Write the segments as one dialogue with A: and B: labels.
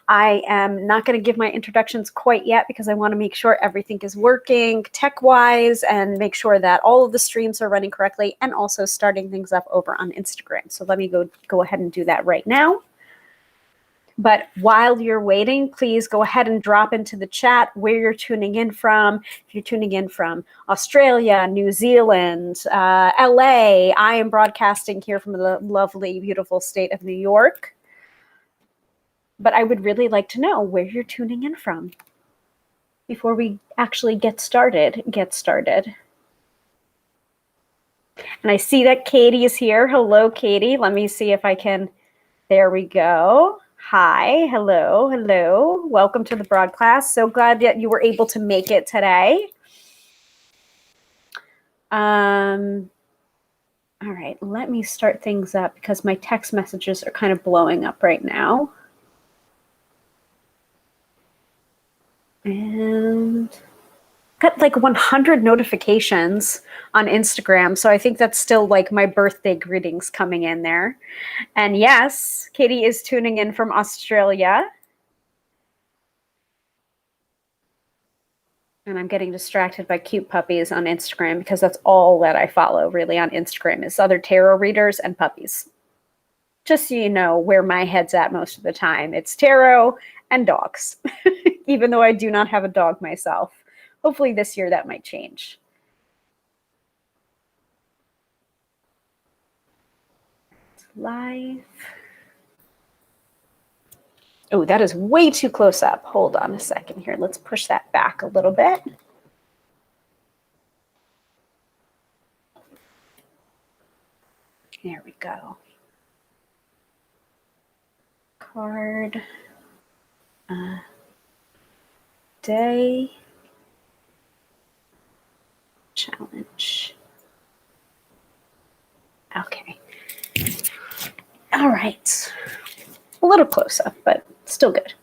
A: I am not going to give my introductions quite yet because I want to make sure everything is working tech-wise and make sure that all of the streams are running correctly, and also starting things up over on Instagram. So let me go ahead and do that right now. But while you're waiting, please go ahead and drop into the chat where you're tuning in from. If you're tuning in from Australia, New Zealand, LA, I am broadcasting here from the lovely, beautiful state of New York. But I would really like to know where you're tuning in from before we actually get started. And I see that Katie is here. Hello, Katie. Let me see if I can. There we go. Hi, hello. Welcome to the broadcast. So glad that you were able to make it today. All right, let me start things up because my text messages are kind of blowing up right now. And got like 100 notifications on Instagram. So I think that's still like my birthday greetings coming in there. And yes, Katie is tuning in from Australia. And I'm getting distracted by cute puppies on Instagram because that's all that I follow really on Instagram is other tarot readers and puppies. Just so you know where my head's at most of the time. It's tarot and dogs, even though I do not have a dog myself. Hopefully this year that might change. Live. Oh, that is way too close up. Hold on a second here. Let's push that back a little bit. There we go. Card. Day. Challenge. Okay. All right. A little close up, but still good.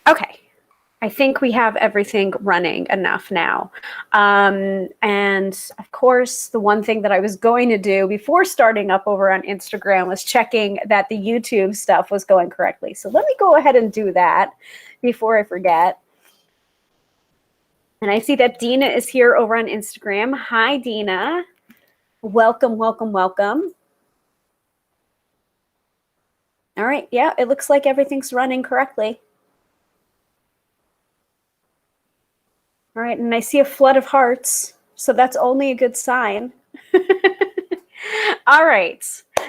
A: Okay. I think we have everything running enough now. And of course, the one thing that I was going to do before starting up over on Instagram was checking that the YouTube stuff was going correctly. So let me go ahead and do that before I forget. And I see that Dina is here over on Instagram. Hi, Dina. Welcome. All right. Yeah, it looks like everything's running correctly. All right. And I see a flood of hearts. So that's only a good sign. All right.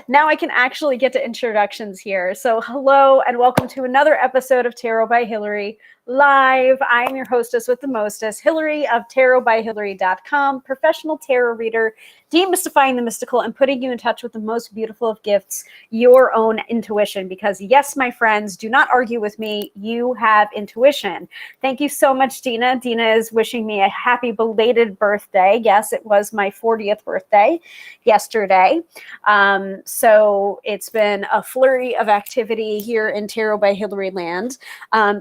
A: Now I can actually get to introductions here. So hello and welcome to another episode of Tarot by Hilary Live. I am your hostess with the mostest, Hilary of tarotbyhilary.com, professional tarot reader, demystifying the mystical and putting you in touch with the most beautiful of gifts, your own intuition. Because yes, my friends, do not argue with me. You have intuition. Thank you so much, Dina. Dina is wishing me a happy belated birthday. Yes, it was my 40th birthday yesterday. So it's been a flurry of activity here in Tarot by Hilary land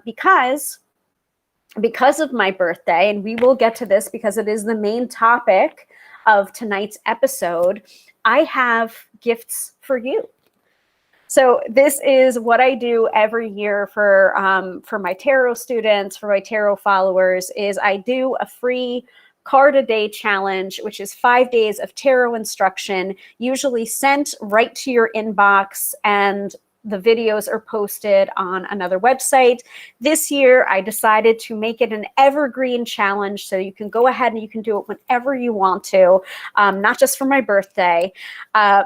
A: because of my birthday, and we will get to this because it is the main topic of tonight's episode, I have gifts for you. So this is what I do every year for my tarot students, for my tarot followers, is I do a free card a day challenge, which is 5 days of tarot instruction, usually sent right to your inbox, and the videos are posted on another website. This year, I decided to make it an evergreen challenge, so you can go ahead and you can do it whenever you want to, not just for my birthday, and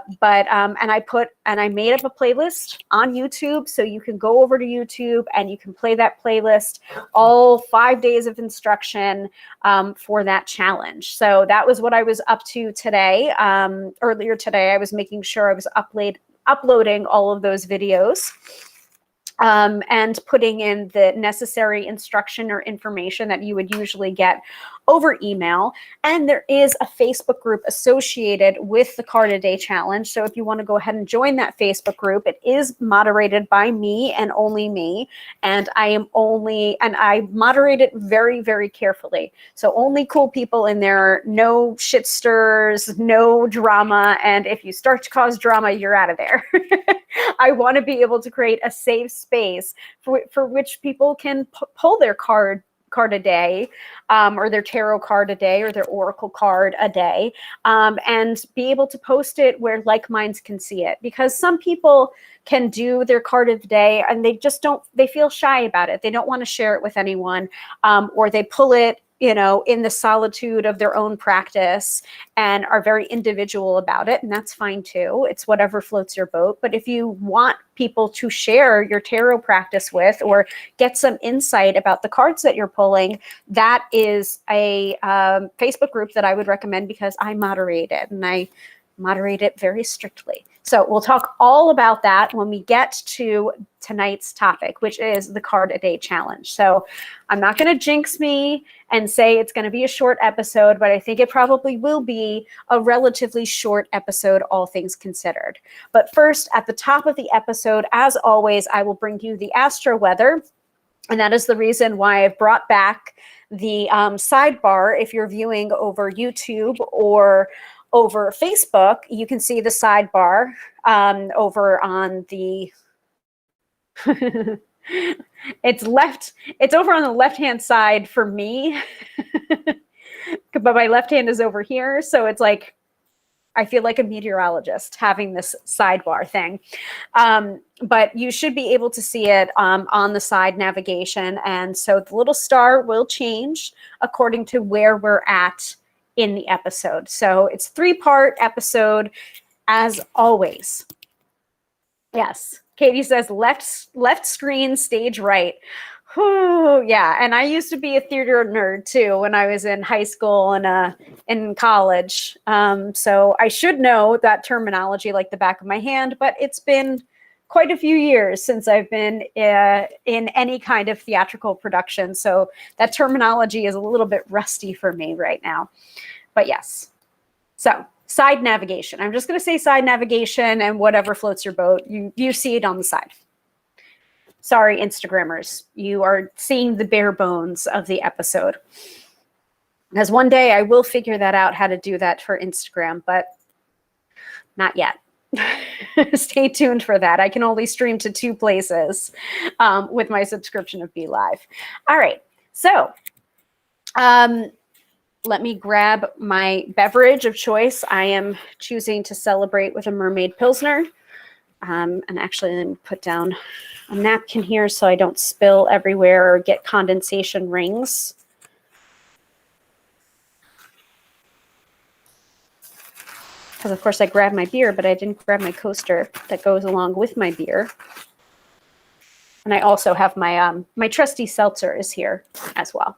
A: I made up a playlist on YouTube, so you can go over to YouTube and you can play that playlist, all 5 days of instruction for that challenge. So that was what I was up to today. Earlier today, I was making sure I was uploading all of those videos and putting in the necessary instruction or information that you would usually get over email. And there is a Facebook group associated with the Card a Day Challenge. So if you want to go ahead and join that Facebook group, it is moderated by me and only me. And I moderate it very, very carefully. So only cool people in there, no shit stirs, no drama. And if you start to cause drama, you're out of there. I want to be able to create a safe space for which people can pull their card a day, or their tarot card a day, or their oracle card a day, and be able to post it where like minds can see it. Because some people can do their card of the day and they feel shy about it. They don't want to share it with anyone, or they pull it, in the solitude of their own practice and are very individual about it. And that's fine too. It's whatever floats your boat. But if you want people to share your tarot practice with, or get some insight about the cards that you're pulling, that is a Facebook group that I would recommend, because I moderate it, and I moderate it very strictly. So we'll talk all about that when we get to tonight's topic, which is the Card a Day Challenge. So I'm not going to jinx me and say it's going to be a short episode, but I think it probably will be a relatively short episode, all things considered. But first, at the top of the episode, as always, I will bring you the astro weather. And that is the reason why I've brought back the sidebar. If you're viewing over YouTube or over Facebook, you can see the sidebar over on the it's over on the left-hand side for me. But my left hand is over here, so it's like I feel like a meteorologist having this sidebar thing. But you should be able to see it on the side navigation. And so the little star will change according to where we're at in the episode. So it's 3-part episode, as always. Yes. Katie says left screen, stage right. Whew, yeah. And I used to be a theater nerd too when I was in high school and in college. So I should know that terminology like the back of my hand, but it's been quite a few years since I've been in any kind of theatrical production. So that terminology is a little bit rusty for me right now. But yes. So side navigation. I'm just going to say side navigation, and whatever floats your boat, you see it on the side. Sorry, Instagrammers. You are seeing the bare bones of the episode. Because one day I will figure that out, how to do that for Instagram, but not yet. Stay tuned for that. I can only stream to 2 places with my subscription of Be Live. All right. So let me grab my beverage of choice. I am choosing to celebrate with a Mermaid Pilsner. And actually, let me put down a napkin here so I don't spill everywhere or get condensation rings. Because, of course, I grabbed my beer, but I didn't grab my coaster that goes along with my beer. And I also have my my trusty seltzer is here as well.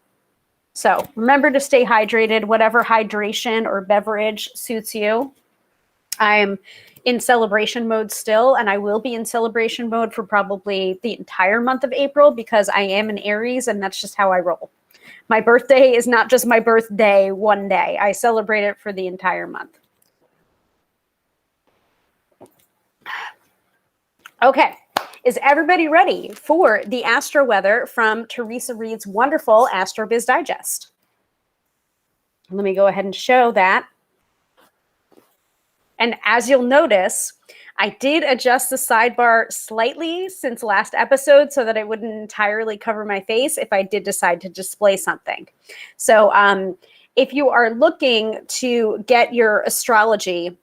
A: So remember to stay hydrated, whatever hydration or beverage suits you. I'm in celebration mode still, and I will be in celebration mode for probably the entire month of April, because I am an Aries, and that's just how I roll. My birthday is not just my birthday one day. I celebrate it for the entire month. Okay. Is everybody ready for the astro weather from Teresa Reed's wonderful Astro Biz Digest? Let me go ahead and show that. And as you'll notice, I did adjust the sidebar slightly since last episode so that it wouldn't entirely cover my face if I did decide to display something. So if you are looking to get your astrology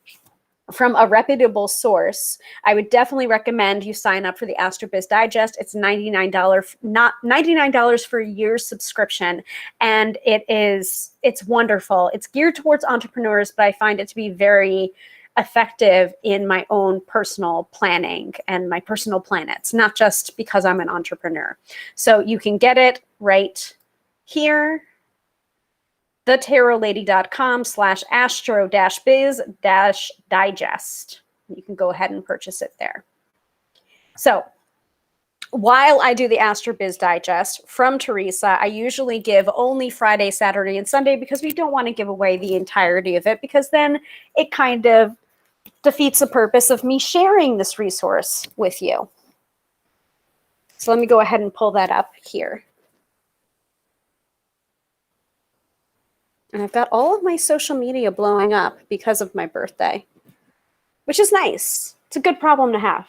A: from a reputable source, I would definitely recommend you sign up for the AstroBiz Digest. It's $99 for a year's subscription, and it's wonderful. It's geared towards entrepreneurs, but I find it to be very effective in my own personal planning and my personal planets, not just because I'm an entrepreneur. So you can get it right here, thetarotlady.com/astro-biz-digest. You can go ahead and purchase it there. So while I do the AstroBiz Digest from Teresa, I usually give only Friday, Saturday, and Sunday because we don't want to give away the entirety of it, because then it kind of defeats the purpose of me sharing this resource with you. So let me go ahead and pull that up here. And I've got all of my social media blowing up because of my birthday, which is nice. It's a good problem to have.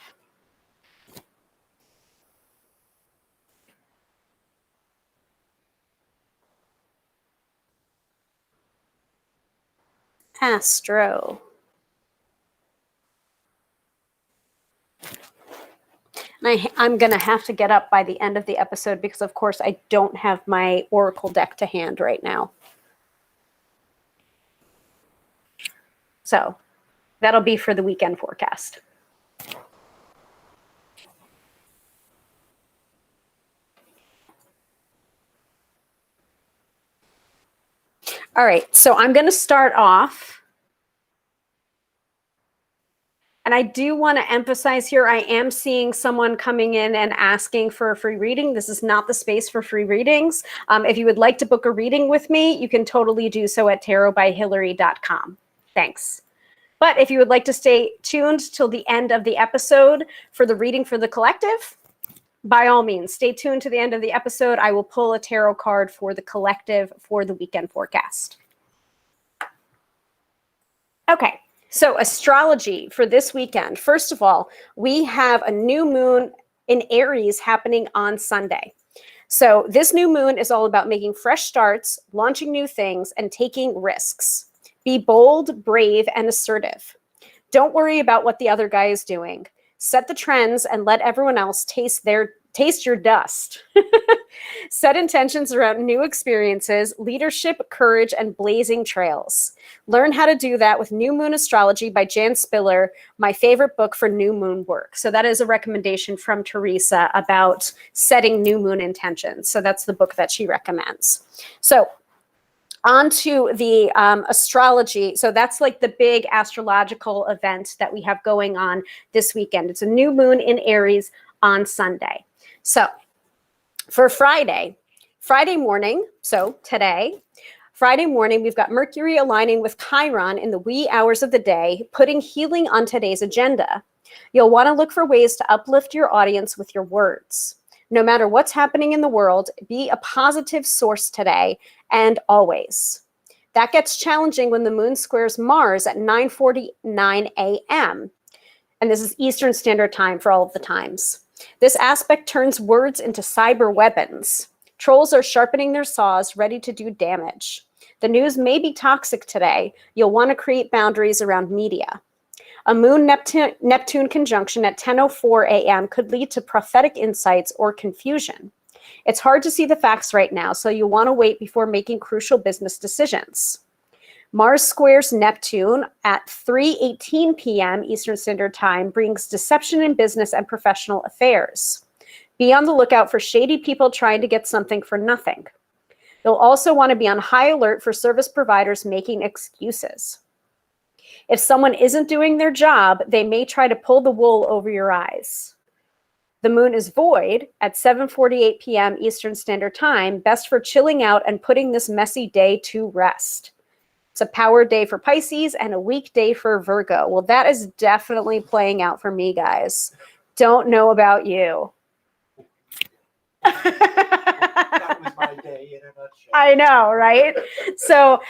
A: Astro. And I'm going to have to get up by the end of the episode because, of course, I don't have my Oracle deck to hand right now. So that'll be for the weekend forecast. All right, so I'm going to start off. And I do want to emphasize here, I am seeing someone coming in and asking for a free reading. This is not the space for free readings. If you would like to book a reading with me, you can totally do so at tarotbyhilary.com. Thanks. But if you would like to stay tuned till the end of the episode for the reading for the collective, by all means, stay tuned to the end of the episode. I will pull a tarot card for the collective for the weekend forecast. Okay, so astrology for this weekend. First of all, we have a new moon in Aries happening on Sunday. So this new moon is all about making fresh starts, launching new things, and taking risks. Be bold, brave, and assertive. Don't worry about what the other guy is doing. Set the trends and let everyone else taste your dust. Set intentions around new experiences, leadership, courage, and blazing trails. Learn how to do that with New Moon Astrology by Jan Spiller, my favorite book for new moon work. So that is a recommendation from Teresa about setting new moon intentions. So that's the book that she recommends. So on to the astrology. So that's like the big astrological event that we have going on this weekend. It's a new moon in Aries on Sunday. So for Friday morning, so today, Friday morning, we've got Mercury aligning with Chiron in the wee hours of the day, putting healing on today's agenda. You'll want to look for ways to uplift your audience with your words. No matter what's happening in the world, be a positive source today and always. That gets challenging when the moon squares Mars at 9:49 a.m. And this is Eastern Standard Time for all of the times. This aspect turns words into cyber weapons. Trolls are sharpening their saws, ready to do damage. The news may be toxic today. You'll want to create boundaries around media. A Moon-Neptune conjunction at 10:04 a.m. could lead to prophetic insights or confusion. It's hard to see the facts right now, so you'll want to wait before making crucial business decisions. Mars squares Neptune at 3:18 p.m. Eastern Standard Time brings deception in business and professional affairs. Be on the lookout for shady people trying to get something for nothing. You'll also want to be on high alert for service providers making excuses. If someone isn't doing their job, they may try to pull the wool over your eyes. The moon is void at 7:48 p.m. Eastern Standard Time, best for chilling out and putting this messy day to rest. It's a power day for Pisces and a weak day for Virgo. Well, that is definitely playing out for me, guys. Don't know about you.
B: That was my day in a nutshell.
A: I know, right? So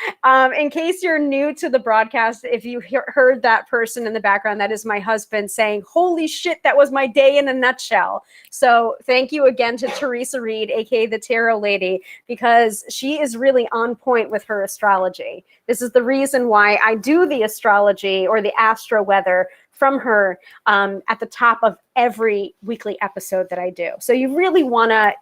A: in case you're new to the broadcast, if you heard that person in the background, that is my husband saying, holy shit, that was my day in a nutshell. So thank you again to Teresa Reed, aka the Tarot Lady, because she is really on point with her astrology. This is the reason why I do the astrology or the astro-weather from her at the top of every weekly episode that I do. So you really wanna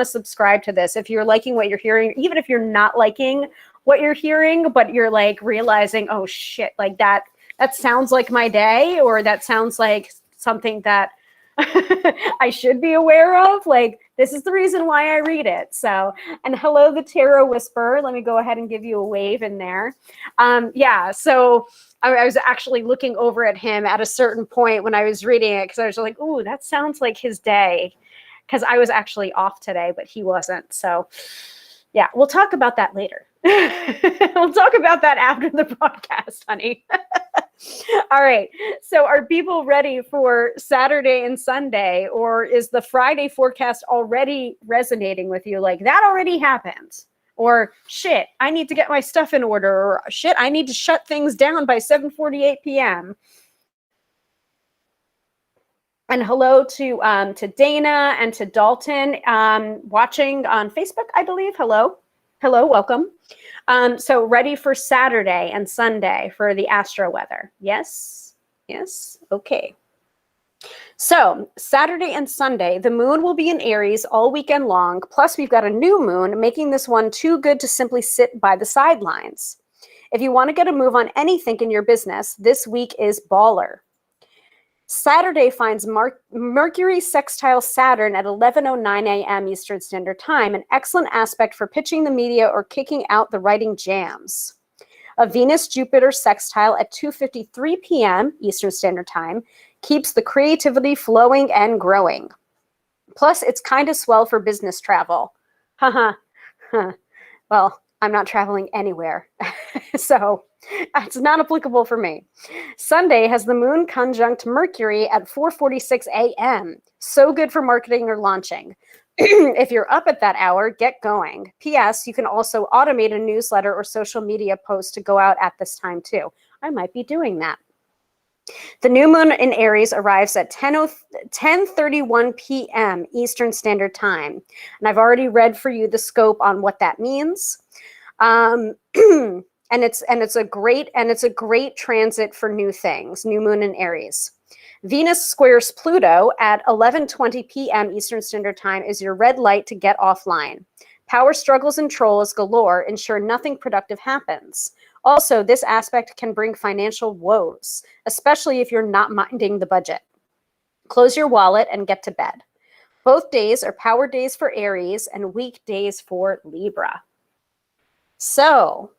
A: subscribe to this if you're liking what you're hearing, even if you're not liking what you're hearing, but you're like realizing, oh shit, like that sounds like my day, or that sounds like something that I should be aware of. Like, this is the reason why I read it. So, and hello, the Tarot Whisperer. Let me go ahead and give you a wave in there. Yeah, so I was actually looking over at him at a certain point when I was reading it, because I was like, ooh, that sounds like his day. because I was actually off today, but he wasn't. So yeah, we'll talk about that later. We'll talk about that after the podcast, honey. All right. So are people ready for Saturday and Sunday, or is the Friday forecast already resonating with you? Like, that already happened. Or shit, I need to get my stuff in order. Or shit, I need to shut things down by 7:48 p.m. And hello to Dana and to Dalton watching on Facebook, I believe. Hello, welcome. So ready for Saturday and Sunday for the astro weather? Yes, okay. So Saturday and Sunday, the moon will be in Aries all weekend long. Plus, we've got a new moon, making this one too good to simply sit by the sidelines. If you want to get a move on anything in your business, this week is baller. Saturday finds Mercury sextile Saturn at 11:09 a.m. Eastern Standard Time, an excellent aspect for pitching the media or kicking out the writing jams. A Venus-Jupiter sextile at 2:53 p.m. Eastern Standard Time keeps the creativity flowing and growing. Plus, it's kind of swell for business travel. Haha. Well, I'm not traveling anywhere, so it's not applicable for me. Sunday has the moon conjunct Mercury at 4:46 a.m. So good for marketing or launching. If you're up at that hour, get going. P.S. You can also automate a newsletter or social media post to go out at this time too. I might be doing that. The new moon in Aries arrives at 10:31 p.m. Eastern Standard Time. And I've already read for you the scope on what that means. And it's a great transit for new things, new moon in Aries. Venus squares Pluto at 11:20 p.m. Eastern Standard Time is your red light to get offline. Power struggles and trolls galore ensure nothing productive happens. Also, this aspect can bring financial woes, especially if you're not minding the budget. Close your wallet and get to bed. Both days are power days for Aries and weak days for Libra. So,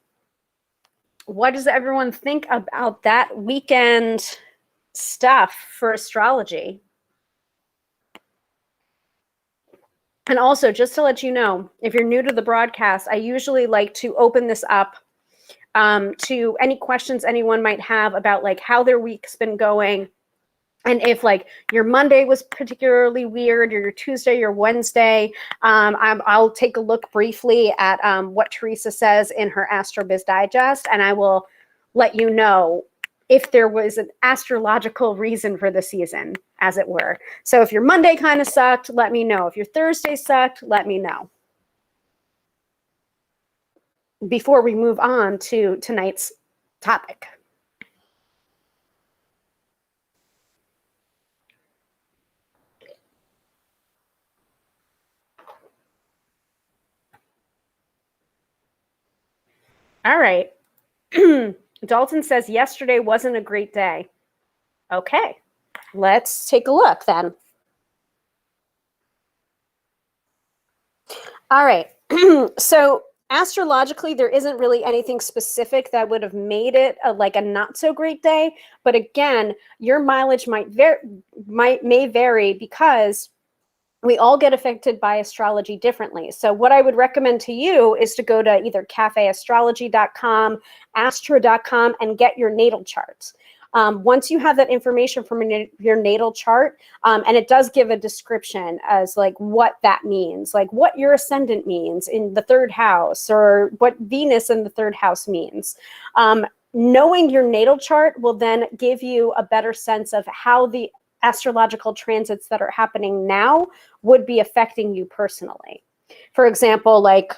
A: what does everyone think about that weekend stuff for astrology? And also, just to let you know, if you're new to the broadcast, I usually like to open this up to any questions anyone might have about like how their week's been going. And if like your Monday was particularly weird, or your Tuesday, your Wednesday, I'll take a look briefly at what Teresa says in her AstroBiz Digest, and I will let you know if there was an astrological reason for the season, as it were. So if your Monday kind of sucked, let me know. If your Thursday sucked, let me know. Before we move on to tonight's topic. All right. Dalton says yesterday wasn't a great day. Okay, let's take a look then. All right. So astrologically, there isn't really anything specific that would have made it like a not so great day. But again, your mileage may vary because we all get affected by astrology differently. So what I would recommend to you is to go to either cafeastrology.com, astro.com, and get your natal charts. Once you have that information from your natal chart, and it does give a description as like what that means, like what your ascendant means in the third house, or what Venus in the third house means. Knowing your natal chart will then give you a better sense of how the astrological transits that are happening now would be affecting you personally. For example, like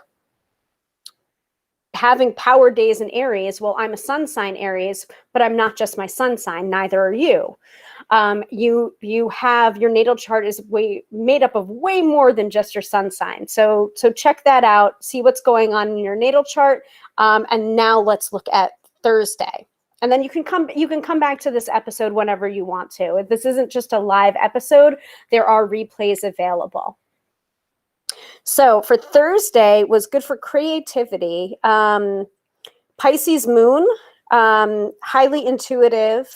A: having power days in Aries. Well, I'm a sun sign Aries, but I'm not just my sun sign. Neither are you. You have your natal chart is made up of way more than just your sun sign. So check that out. See what's going on in your natal chart. And now let's look at Thursday. And then you can come back to this episode whenever you want to. If this isn't just a live episode, there are replays available. So for Thursday was good for creativity. Pisces moon, highly intuitive,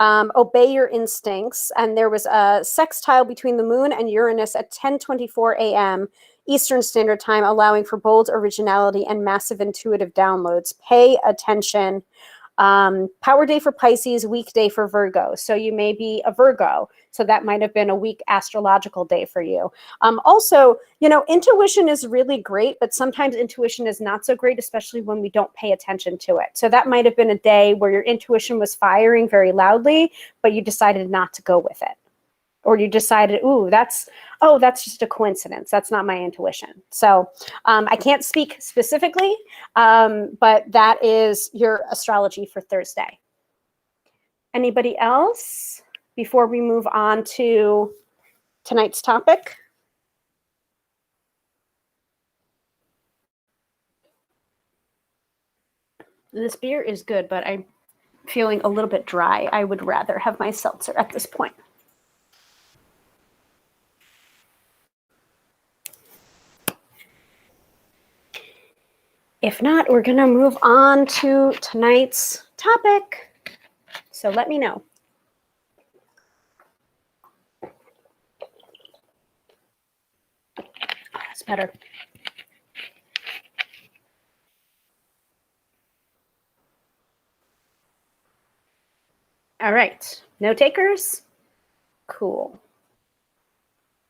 A: obey your instincts. And there was a sextile between the moon and Uranus at 10:24 a.m. Eastern Standard Time, allowing for bold originality and massive intuitive downloads. Pay attention. Power day for Pisces, weak day for Virgo. So you may be a Virgo. So that might have been a weak astrological day for you. Also, intuition is really great, but sometimes intuition is not so great, especially when we don't pay attention to it. So that might have been a day where your intuition was firing very loudly, but you decided not to go with it. Or you decided, that's just a coincidence. That's not my intuition. So I can't speak specifically, but that is your astrology for Thursday. Anybody else before we move on to tonight's topic? This beer is good, but I'm feeling a little bit dry. I would rather have my seltzer at this point. If not, we're going to move on to tonight's topic. So let me know. That's better. All right. No takers? Cool.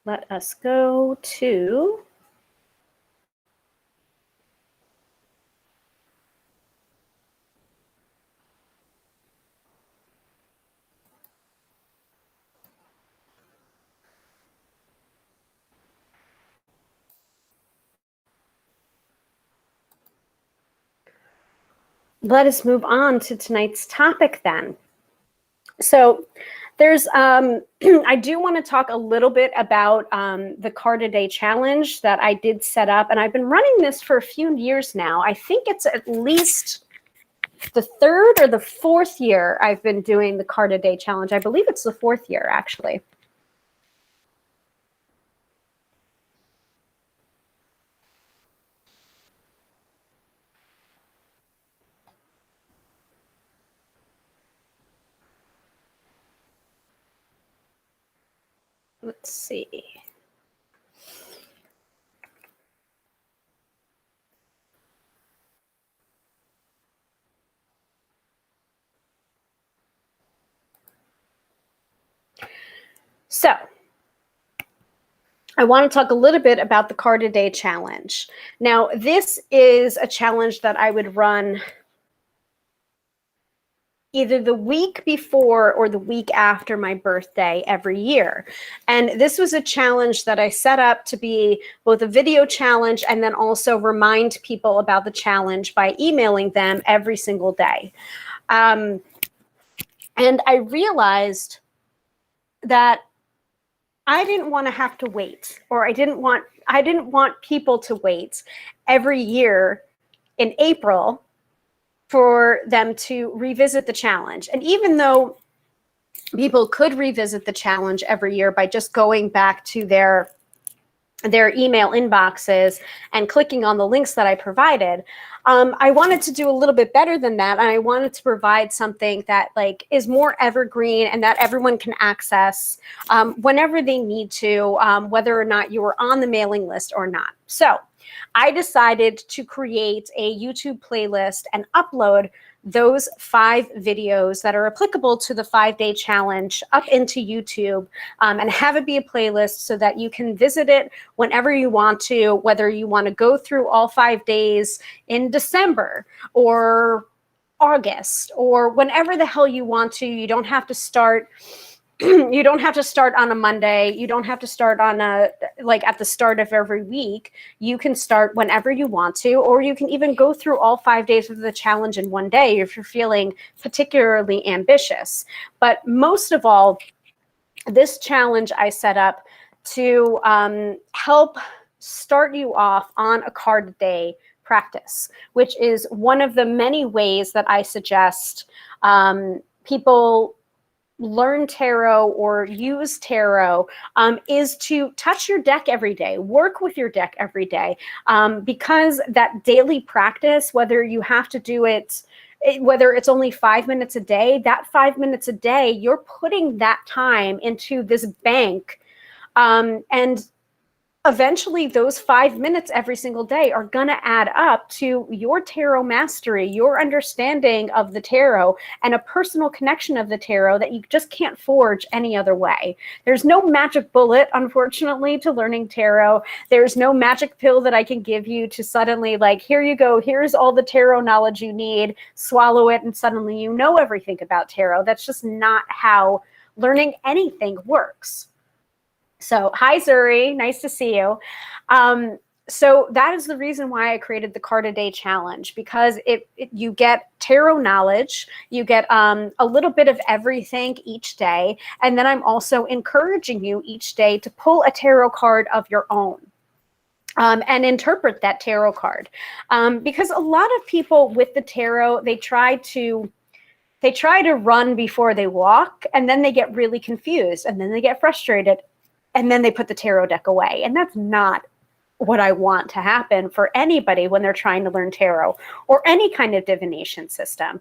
A: Let us go to let us move on to tonight's topic then. So there's, I do want to talk a little bit about the card a day challenge that I did set up. And I've been running this for a few years now. I think it's at least the third or the fourth year I've been doing the card a day challenge. I believe it's the fourth year, actually. Let's see. So I want to talk a little bit about the card a day challenge. Now, this is a challenge that I would run either the week before or the week after my birthday every year. And this was a challenge that I set up to be both a video challenge and then also remind people about the challenge by emailing them every single day. And I realized that I didn't want to have to wait, or I didn't want people to wait every year in April for them to revisit the challenge. And even though people could revisit the challenge every year by just going back to their email inboxes and clicking on the links that I provided, I wanted to do a little bit better than that. And I wanted to provide something that is more evergreen and that everyone can access whenever they need to, whether or not you were on the mailing list or not. So I decided to create a YouTube playlist and upload those 5 videos that are applicable to the 5-day challenge up into YouTube, and have it be a playlist so that you can visit it whenever you want to, whether you want to go through all 5 days in December or August or whenever the hell you want to. You don't have to start you don't have to start on a Monday. You don't have to start on at the start of every week. You can start whenever you want to, or you can even go through all 5 days of the challenge in one day if you're feeling particularly ambitious. But most of all, this challenge I set up to help start you off on a card a day practice, which is one of the many ways that I suggest people learn tarot or use tarot, is to touch your deck every day, work with your deck every day, because that daily practice, whether you have to do it whether it's only 5 minutes a day, that 5 minutes a day, you're putting that time into this bank. And eventually those 5 minutes every single day are going to add up to your tarot mastery, your understanding of the tarot, and a personal connection of the tarot that you just can't forge any other way. There's no magic bullet, unfortunately, to learning tarot. There's no magic pill that I can give you to suddenly, like, here you go, here's all the tarot knowledge you need, swallow it, and suddenly you know everything about tarot. That's just not how learning anything works. So, hi, Zuri. Nice to see you. So that is the reason why I created the Card a Day Challenge, because you get tarot knowledge, you get a little bit of everything each day, and then I'm also encouraging you each day to pull a tarot card of your own. And interpret that tarot card. Because a lot of people with the tarot, they try to run before they walk, and then they get really confused, and then they get frustrated, and then they put the tarot deck away. And that's not what I want to happen for anybody when they're trying to learn tarot or any kind of divination system.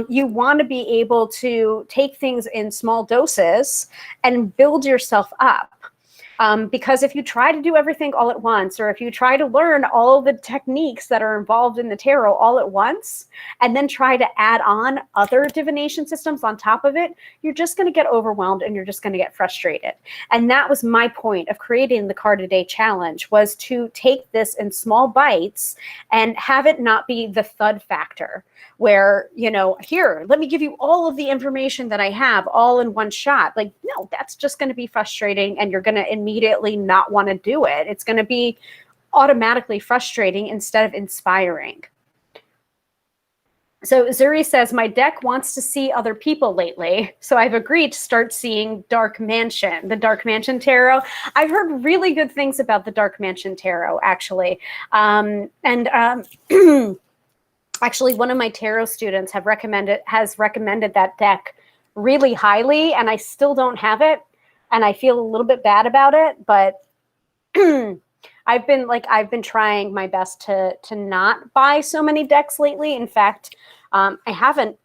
A: You want to be able to take things in small doses and build yourself up. Because if you try to do everything all at once, or if you try to learn all the techniques that are involved in the tarot all at once, and then try to add on other divination systems on top of it, you're just going to get overwhelmed and you're just going to get frustrated. And that was my point of creating the Card a Day Challenge, was to take this in small bites and have it not be the thud factor, where, you know, here, let me give you all of the information that I have all in one shot. Like, no, that's just going to be frustrating, and you're going to immediately not want to do it. It's going to be automatically frustrating instead of inspiring. So Zuri says, my deck wants to see other people lately, so I've agreed to start seeing Dark Mansion, the Dark Mansion Tarot. I've heard really good things about the Dark Mansion Tarot, actually. Actually, one of my tarot students has recommended that deck really highly, and I still don't have it, and I feel a little bit bad about it, but I've been trying my best to not buy so many decks lately. In fact, I haven't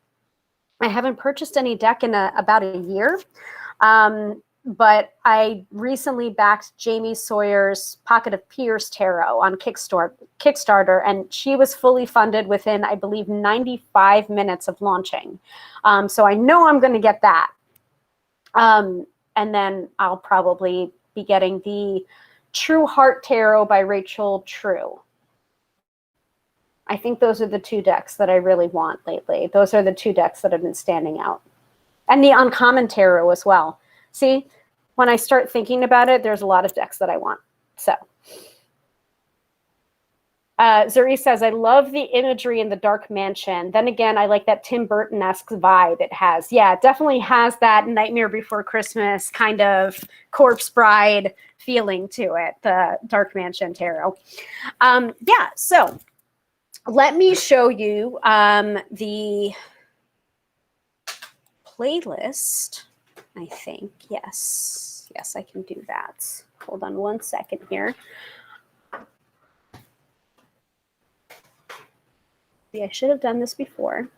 A: purchased any deck in about a year. But I recently backed Jamie Sawyer's Pocket of Peers Tarot on Kickstarter, and she was fully funded within, I believe, 95 minutes of launching. So I know I'm going to get that. And then I'll probably be getting the True Heart Tarot by Rachel True. I think those are the two decks that I really want lately. Those are the two decks that have been standing out. And the Uncommon Tarot as well. See, when I start thinking about it, there's a lot of decks that I want. So, Zuri says, I love the imagery in the Dark Mansion. Then again, I like that Tim Burton-esque vibe it has. Yeah, it definitely has that Nightmare Before Christmas kind of Corpse Bride feeling to it, the Dark Mansion Tarot. Yeah, so let me show you the playlist. I think, yes, I can do that. Hold on one second here. See, I should have done this before.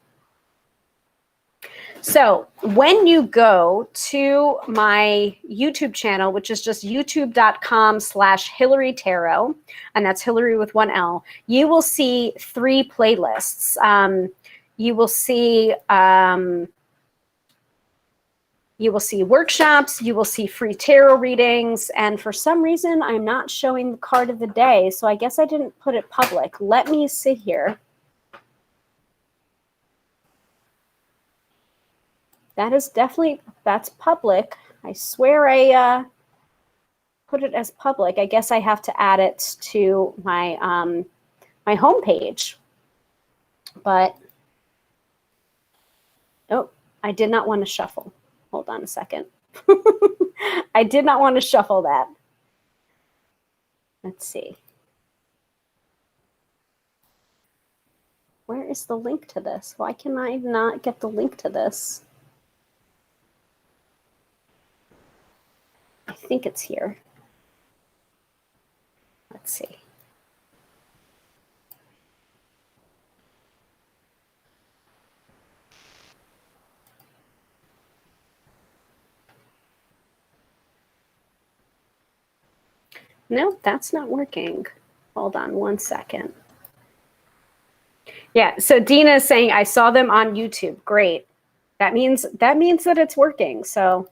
A: So when you go to my YouTube channel, which is just youtube.com/Hilary Tarot, and that's Hilary with one L, you will see 3 playlists. You will see workshops, you will see free tarot readings, and for some reason, I'm not showing the card of the day, so I guess I didn't put it public. Let me see here. That is definitely, that's public. I swear I put it as public. I guess I have to add it to my, my homepage. But, oh, I did not want to shuffle. Hold on a second. I did not want to shuffle that. Let's see. Where is the link to this? Why can I not get the link to this? I think it's here. Let's see. No, that's not working. Hold on one second. Yeah, so Dina is saying, I saw them on YouTube. Great. That means that it's working. So,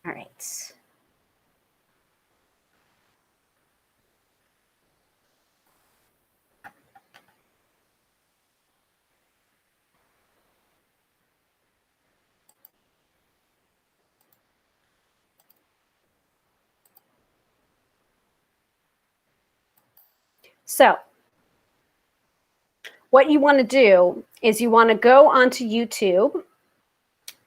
A: all right. So, what you want to do is you want to go onto YouTube,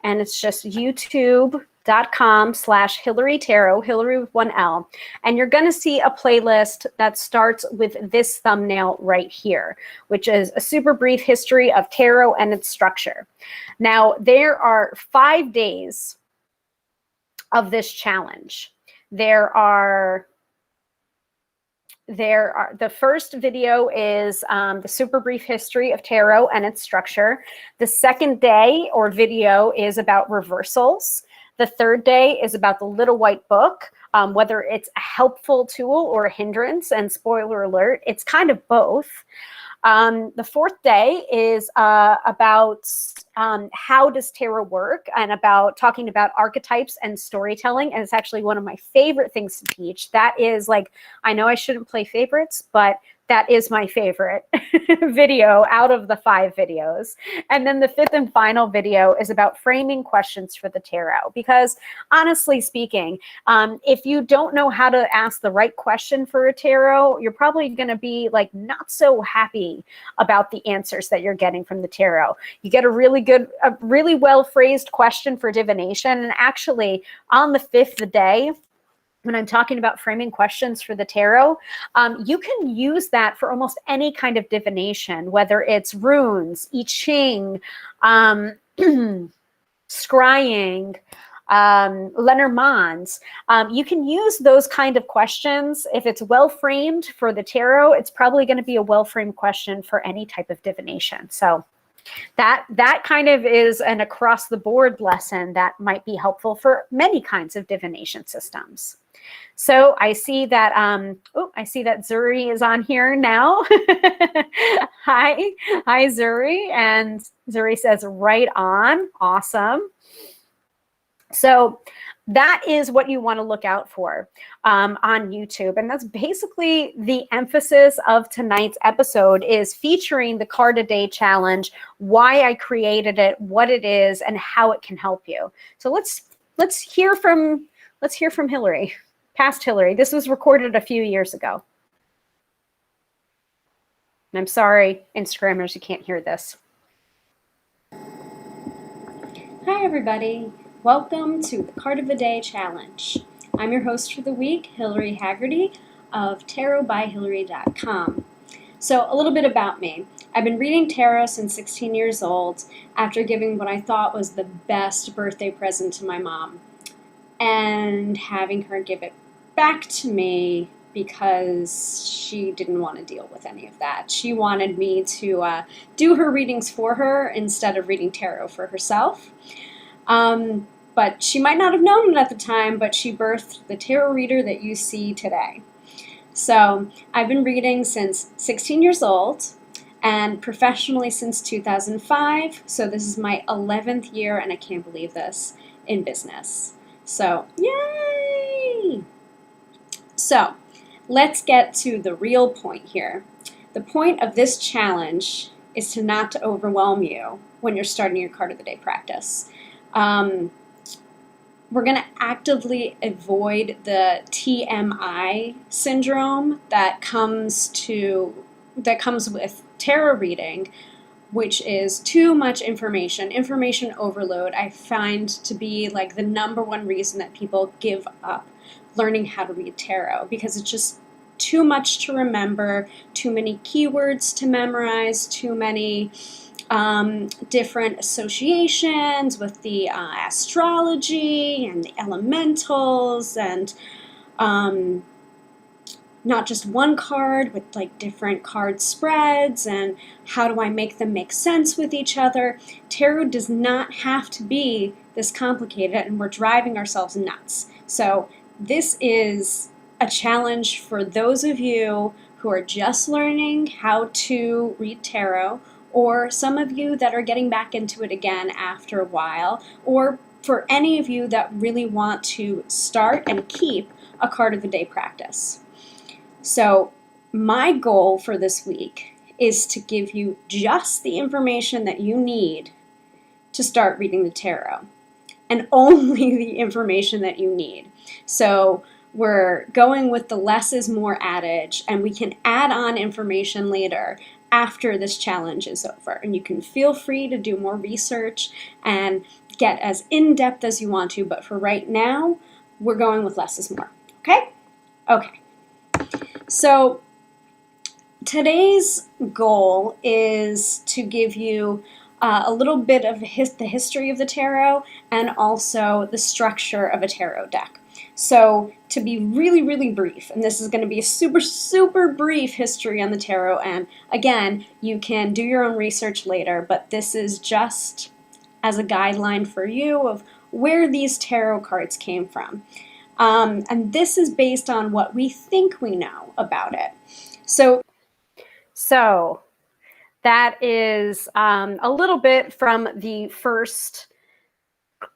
A: and it's just youtube.com/Hilary Tarot, Hilary with one L. And you're going to see a playlist that starts with this thumbnail right here, which is a super brief history of tarot and its structure. Now, there are 5 days of this challenge. The first video is the super brief history of tarot and its structure. The second day or video is about reversals. The third day is about the little white book, whether it's a helpful tool or a hindrance. And spoiler alert, it's kind of both. The fourth day is about how does tarot work, and about talking about archetypes and storytelling. And it's actually one of my favorite things to teach. That is, like, I know I shouldn't play favorites, but that is my favorite video out of the 5 videos. And then the 5th and final video is about framing questions for the tarot. Because honestly speaking, if you don't know how to ask the right question for a tarot, you're probably going to be like not so happy about the answers that you're getting from the tarot. You get a really well phrased question for divination. And actually on the 5th day, when I'm talking about framing questions for the tarot, you can use that for almost any kind of divination, whether it's runes, I Ching, scrying, Lenormands. You can use those kind of questions. If it's well framed for the tarot, it's probably going to be a well framed question for any type of divination. So that kind of is an across the board lesson that might be helpful for many kinds of divination systems. So I see that Zuri is on here now. Hi Zuri, and Zuri says right on, awesome. So that is what you want to look out for on YouTube. And that's basically the emphasis of tonight's episode, is featuring the card a day challenge, why I created it, what it is, and how it can help you. So let's hear from Hilary, past Hilary. This was recorded a few years ago. And I'm sorry, Instagrammers, you can't hear this.
C: Hi everybody. Welcome to the Card of the Day Challenge. I'm your host for the week, Hilary Haggerty of tarotbyhilary.com. So a little bit about me. I've been reading tarot since 16 years old after giving what I thought was the best birthday present to my mom, and having her give it back to me because she didn't want to deal with any of that. She wanted me to do her readings for her instead of reading tarot for herself. But she might not have known it at the time, but she birthed the tarot reader that you see today. So I've been reading since 16 years old and professionally since 2005. So this is my 11th year, and I can't believe this, in business. So yay! So let's get to the real point here. The point of this challenge is to not to overwhelm you when you're starting your card of the day practice. We're going to actively avoid the TMI syndrome that comes with tarot reading, which is too much information overload. I find to be like the #1 reason that people give up learning how to read tarot, because it's just too much to remember, too many keywords to memorize, too many different associations with the astrology and the elementals and not just one card with like different card spreads and how do I make them make sense with each other. Tarot does not have to be this complicated, and we're driving ourselves nuts. So this is a challenge for those of you who are just learning how to read tarot, or some of you that are getting back into it again after a while, or for any of you that really want to start and keep a card of the day practice. So my goal for this week is to give you just the information that you need to start reading the tarot, and only the information that you need. So we're going with the less is more adage, and we can add on information later after this challenge is over. And you can feel free to do more research and get as in-depth as you want to, but for right now, we're going with less is more, okay? Okay. So today's goal is to give you a little bit of the history of the tarot and also the structure of a tarot deck. So to be really, really brief, and this is going to be a super, super brief history on the tarot, and again, you can do your own research later, but this is just as a guideline for you of where these tarot cards came from. And this is based on what we think we know about it. So
A: that is a little bit from the first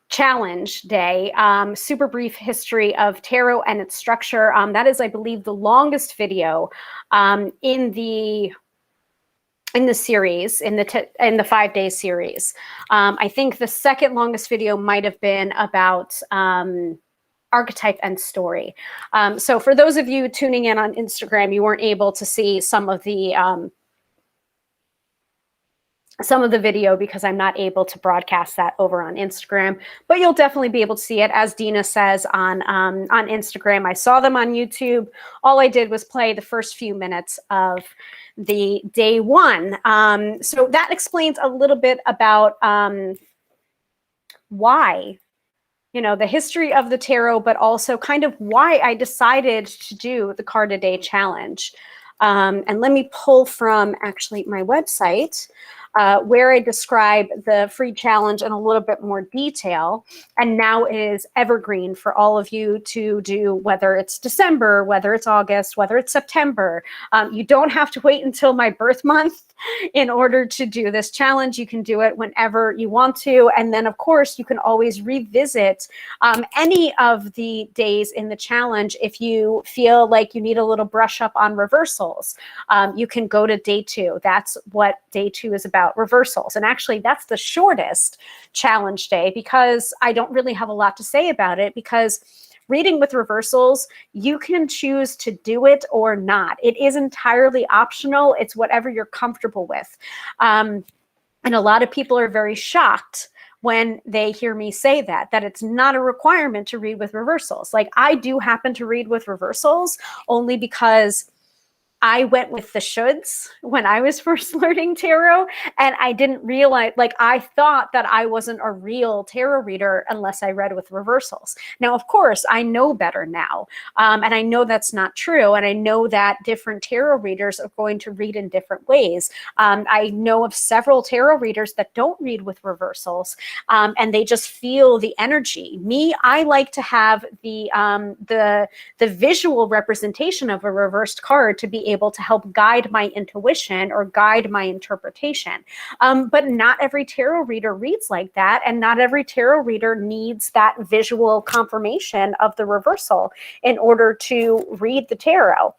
A: challenge day, super brief history of tarot and its structure. That is, I believe, the longest video in the series, in the 5-day series. I think the second longest video might have been about archetype and story. So for those of you tuning in on Instagram, you weren't able to see some of the video because I'm not able to broadcast that over on Instagram, but you'll definitely be able to see it. As Dina says on Instagram, I saw them on YouTube. All I did was play the first few minutes of the day one. So that explains a little bit about why, the history of the tarot, but also kind of why I decided to do the card a day challenge. And let me pull from actually my website where I describe the free challenge in a little bit more detail. And now it is evergreen for all of you to do, whether it's December, whether it's August, whether it's September. You don't have to wait until my birth month in order to do this challenge. You can do it whenever you want to. And then, of course, you can always revisit any of the days in the challenge if you feel like you need a little brush up on reversals. You can go to day 2. That's what day 2 is about, reversals. And actually, that's the shortest challenge day because I don't really have a lot to say about it, because reading with reversals, you can choose to do it or not. It is entirely optional. It's whatever you're comfortable with. And a lot of people are very shocked when they hear me say that it's not a requirement to read with reversals. Like, I do happen to read with reversals only because I went with the shoulds when I was first learning tarot, and I didn't realize, like, I thought that I wasn't a real tarot reader unless I read with reversals. Now, of course, I know better now, and I know that's not true, and I know that different tarot readers are going to read in different ways. I know of several tarot readers that don't read with reversals, and they just feel the energy. Me, I like to have the visual representation of a reversed card to be able to help guide my intuition or guide my interpretation. But not every tarot reader reads like that, and not every tarot reader needs that visual confirmation of the reversal in order to read the tarot.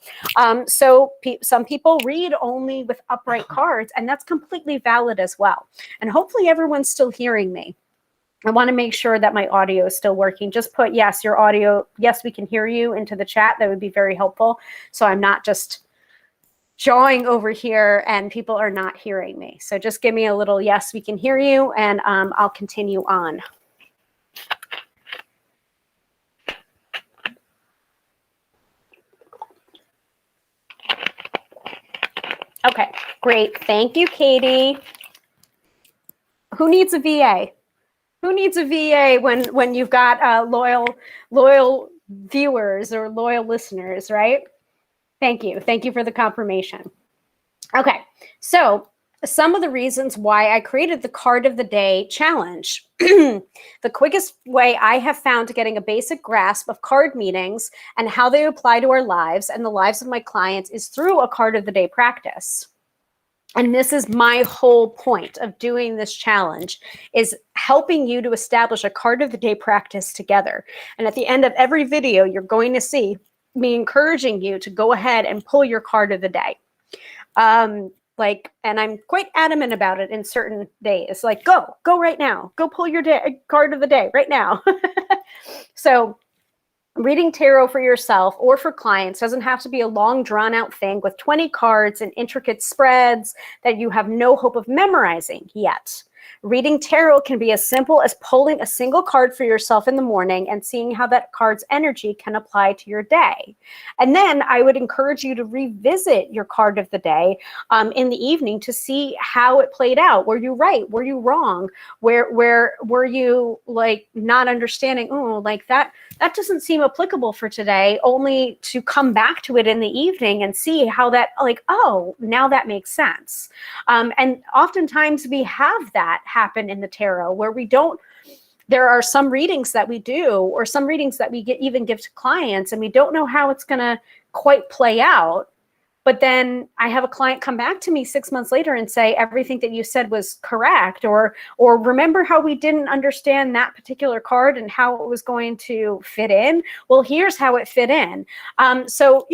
A: So some people read only with upright cards, and that's completely valid as well. And hopefully everyone's still hearing me. I want to make sure that my audio is still working. Just put yes, your audio, yes, we can hear you into the chat. That would be very helpful. So I'm not just jawing over here and people are not hearing me. So just give me a little yes, we can hear you, and I'll continue on. Okay, great. Thank you, Katie. Who needs a VA? Who needs a VA when you've got loyal viewers or loyal listeners, right? Thank you. Thank you for the confirmation. Okay, so some of the reasons why I created the card of the day challenge. The quickest way I have found to getting a basic grasp of card meanings and how they apply to our lives and the lives of my clients is through a card of the day practice. And this is my whole point of doing this challenge, is helping you to establish a card of the day practice together. And at the end of every video, you're going to see me encouraging you to go ahead and pull your card of the day. And I'm quite adamant about it in certain days, like go right now, go pull your card of the day right now. So reading tarot for yourself or for clients doesn't have to be a long drawn out thing with 20 cards and intricate spreads that you have no hope of memorizing yet. Reading tarot can be as simple as pulling a single card for yourself in the morning and seeing how that card's energy can apply to your day. And then I would encourage you to revisit your card of the day in the evening to see how it played out. Were you right? Were you wrong? Where were you like not understanding? Oh, like that doesn't seem applicable for today, only to come back to it in the evening and see how that, like, oh, now that makes sense. And oftentimes we have that happen in the tarot where there are some readings that we do, or some readings that we even give to clients, and we don't know how it's going to quite play out. But then I have a client come back to me 6 months later and say, everything that you said was correct, or remember how we didn't understand that particular card and how it was going to fit in? Well, here's how it fit in. So,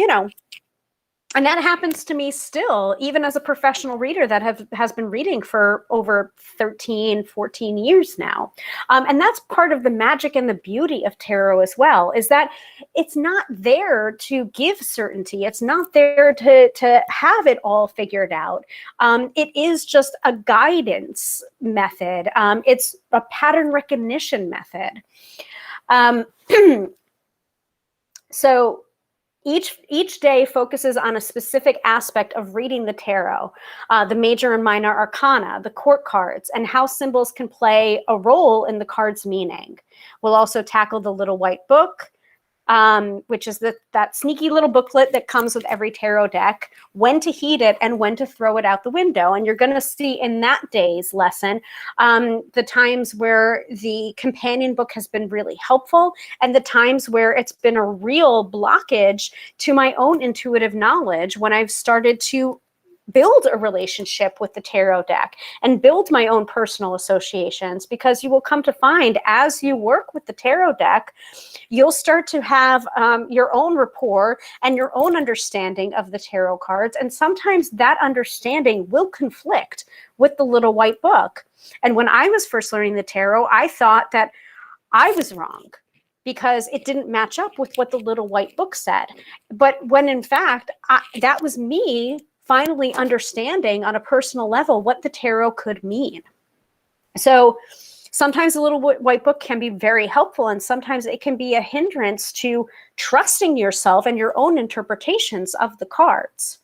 A: and that happens to me still, even as a professional reader that has been reading for over 13, 14 years now. And that's part of the magic and the beauty of tarot as well, is that it's not there to give certainty. It's not there to have it all figured out. It is just a guidance method. It's a pattern recognition method. So each day focuses on a specific aspect of reading the tarot, the major and minor arcana, the court cards, and how symbols can play a role in the card's meaning. We'll also tackle the little white book, which is that sneaky little booklet that comes with every tarot deck, when to heed it and when to throw it out the window. And you're going to see in that day's lesson the times where the companion book has been really helpful and the times where it's been a real blockage to my own intuitive knowledge when I've started to build a relationship with the tarot deck and build my own personal associations, because you will come to find as you work with the tarot deck, you'll start to have your own rapport and your own understanding of the tarot cards. And sometimes that understanding will conflict with the little white book. And when I was first learning the tarot, I thought that I was wrong because it didn't match up with what the little white book said. But when in fact, that was me finally understanding on a personal level what the tarot could mean. So sometimes a little white book can be very helpful, and sometimes it can be a hindrance to trusting yourself and your own interpretations of the cards.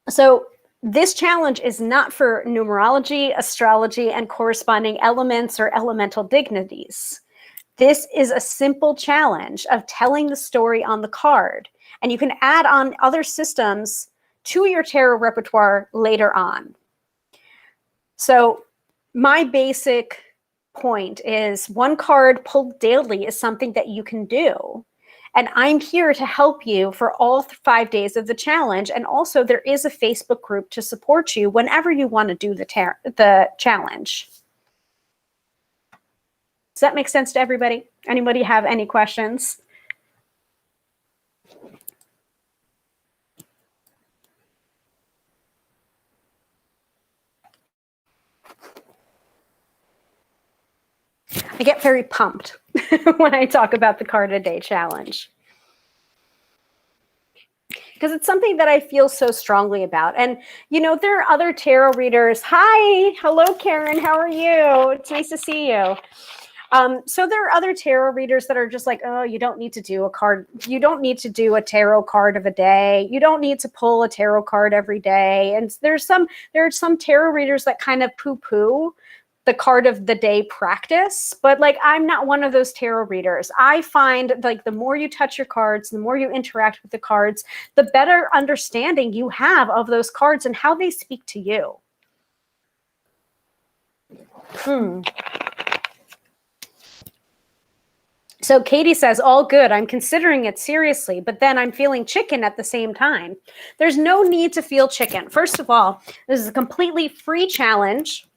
A: So this challenge is not for numerology, astrology, and corresponding elements or elemental dignities. This is a simple challenge of telling the story on the card. And you can add on other systems to your tarot repertoire later on. So my basic point is one card pulled daily is something that you can do. And I'm here to help you for all 5 days of the challenge. And also there is a Facebook group to support you whenever you want to do the challenge. Does that make sense to everybody? Anybody have any questions? I get very pumped when I talk about the card a day challenge, because it's something that I feel so strongly about. And, there are other tarot readers. Hi, hello, Karen. How are you? It's nice to see you. So there are other tarot readers that are just like, oh, you don't need to do a card. You don't need to do a tarot card of a day. You don't need to pull a tarot card every day. And there are some tarot readers that kind of poo-poo the card of the day practice, but like I'm not one of those tarot readers. I find like the more you touch your cards, the more you interact with the cards, the better understanding you have of those cards and how they speak to you. So Katie says, all good. I'm considering it seriously, but then I'm feeling chicken at the same time. There's no need to feel chicken. First of all, this is a completely free challenge,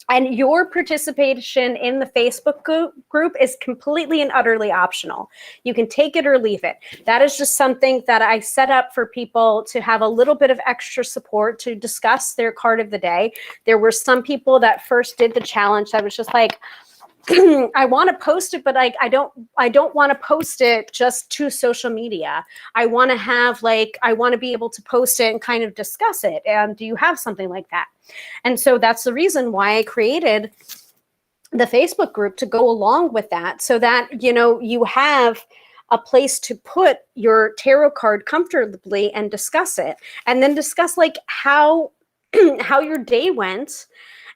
A: and your participation in the Facebook group is completely and utterly optional. You can take it or leave it. That is just something that I set up for people to have a little bit of extra support to discuss their card of the day. There were some people that first did the challenge that was just like, I want to post it, but I don't want to post it just to social media. I want to have I want to be able to post it and kind of discuss it. And do you have something like that? And so that's the reason why I created the Facebook group, to go along with that, so that, you know, you have a place to put your tarot card comfortably and discuss it, and then discuss like how your day went,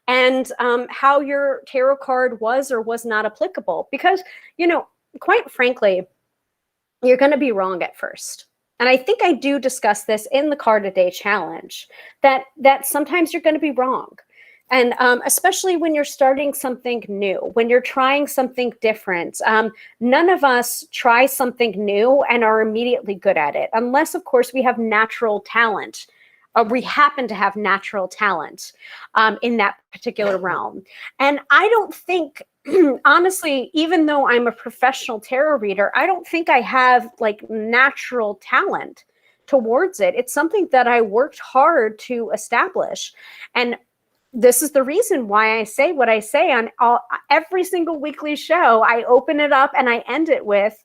A: and how your tarot card was or was not applicable. Because, you know, quite frankly, you're going to be wrong at first. And I think I do discuss this in the card a day challenge, that sometimes you're going to be wrong. And especially when you're starting something new, when you're trying something different. None of us try something new and are immediately good at it, unless, of course, we have natural talent. We happen to have natural talent in that particular realm. And I don't think, honestly, even though I'm a professional tarot reader, I don't think I have like natural talent towards it. It's something that I worked hard to establish. And this is the reason why I say what I say on every single weekly show. I open it up and I end it with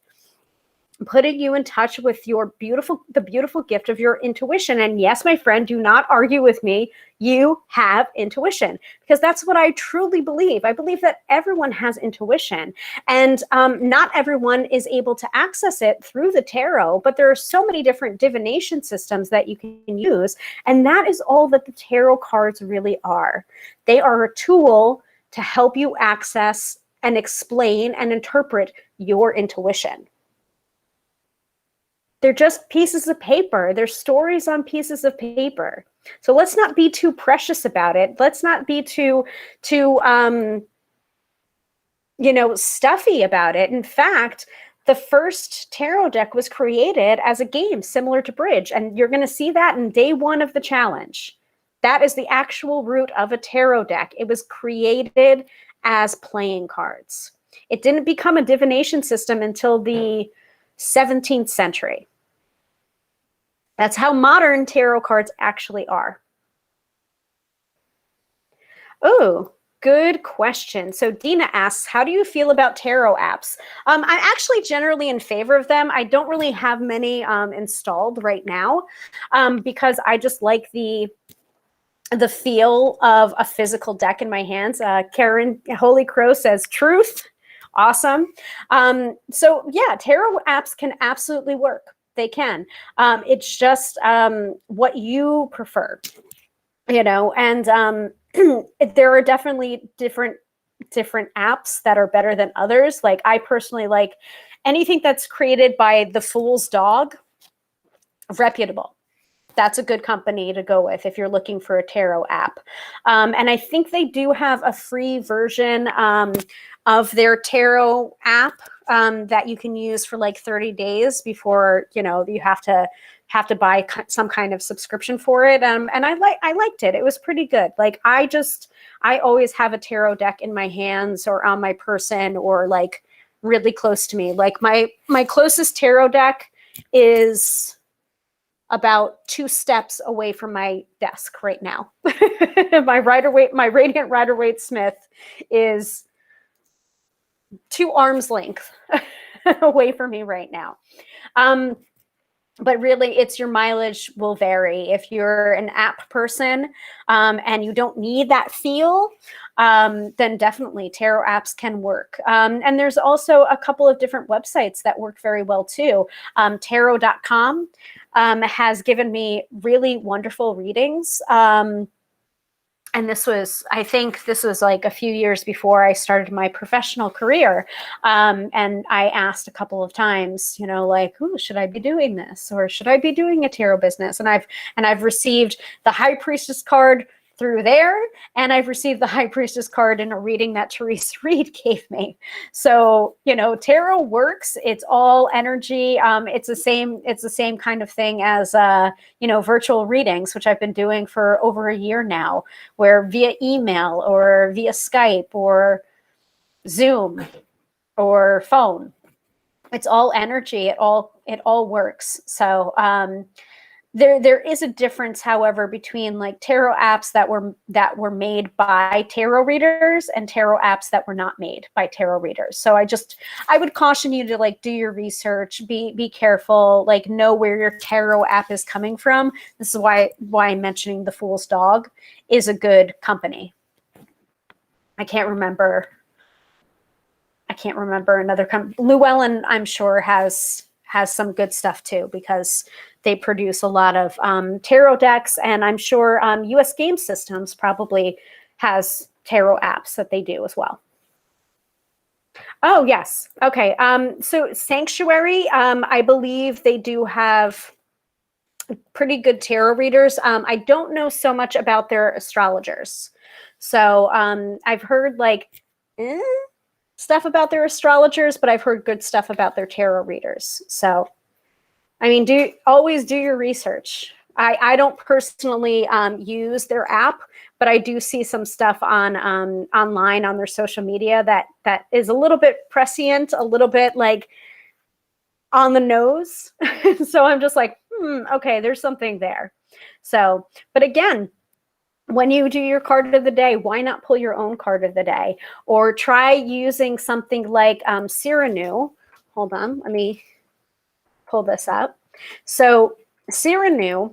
A: putting you in touch with the beautiful gift of your intuition. And yes, my friend, do not argue with me. You have intuition, because that's what I truly believe. I believe that everyone has intuition, and not everyone is able to access it through the tarot, but there are so many different divination systems that you can use. And that is all that the tarot cards really are. They are a tool to help you access and explain and interpret your intuition. They're just pieces of paper. They're stories on pieces of paper. So let's not be too precious about it. Let's not be too stuffy about it. In fact, the first tarot deck was created as a game similar to bridge. And you're going to see that in day one of the challenge. That is the actual root of a tarot deck. It was created as playing cards. It didn't become a divination system until the 17th century. That's how modern tarot cards actually are. Oh, good question. So Dina asks, how do you feel about tarot apps? I'm actually generally in favor of them. I don't really have many installed right now because I just like the feel of a physical deck in my hands. Karen Holy Crow says, truth. Awesome. So yeah, tarot apps can absolutely work. They can. It's just what you prefer, you know, and there are definitely different apps that are better than others. Like I personally like anything that's created by the Fool's Dog, reputable. That's a good company to go with if you're looking for a tarot app. And I think they do have a free version of their tarot app that you can use for like 30 days before, you know, you have to buy some kind of subscription for it. And I liked it. It was pretty good. Like I always have a tarot deck in my hands or on my person or like really close to me. Like my closest tarot deck is about 2 steps away from my desk right now. My Radiant Rider-Waite Smith is 2 arms length away from me right now. But really, it's your mileage will vary. If you're an app person and you don't need that feel, then definitely tarot apps can work. And there's also a couple of different websites that work very well too. Tarot.com has given me really wonderful readings. and I think this was like a few years before I started my professional career. And I asked a couple of times, like, ooh, should I be doing this, or should I be doing a tarot business? And I've received the High Priestess card through there, and I've received the High Priestess card in a reading that Therese Reed gave me. So, tarot works. It's all energy. It's the same kind of thing as virtual readings, which I've been doing for over a year now, where via email or via Skype or Zoom or phone, it's all energy. It all works. So there is a difference, however, between like tarot apps that were made by tarot readers and tarot apps that were not made by tarot readers. So I would caution you to like do your research, be careful, like know where your tarot app is coming from. This is why I'm mentioning the Fool's Dog is a good company. I can't remember another company. Llewellyn, I'm sure, has some good stuff too, because they produce a lot of tarot decks, and I'm sure US Game Systems probably has tarot apps that they do as well. Oh, yes. Okay. So Sanctuary, I believe they do have pretty good tarot readers. I don't know so much about their astrologers. So I've heard like stuff about their astrologers, but I've heard good stuff about their tarot readers. So, I mean, always do your research. I don't personally use their app, but I do see some stuff on online on their social media that is a little bit prescient, a little bit like on the nose. So I'm just like, okay, there's something there. So, but again, when you do your card of the day, why not pull your own card of the day? Or try using something like Cyranu. Hold on, let me pull this up. So Cyranu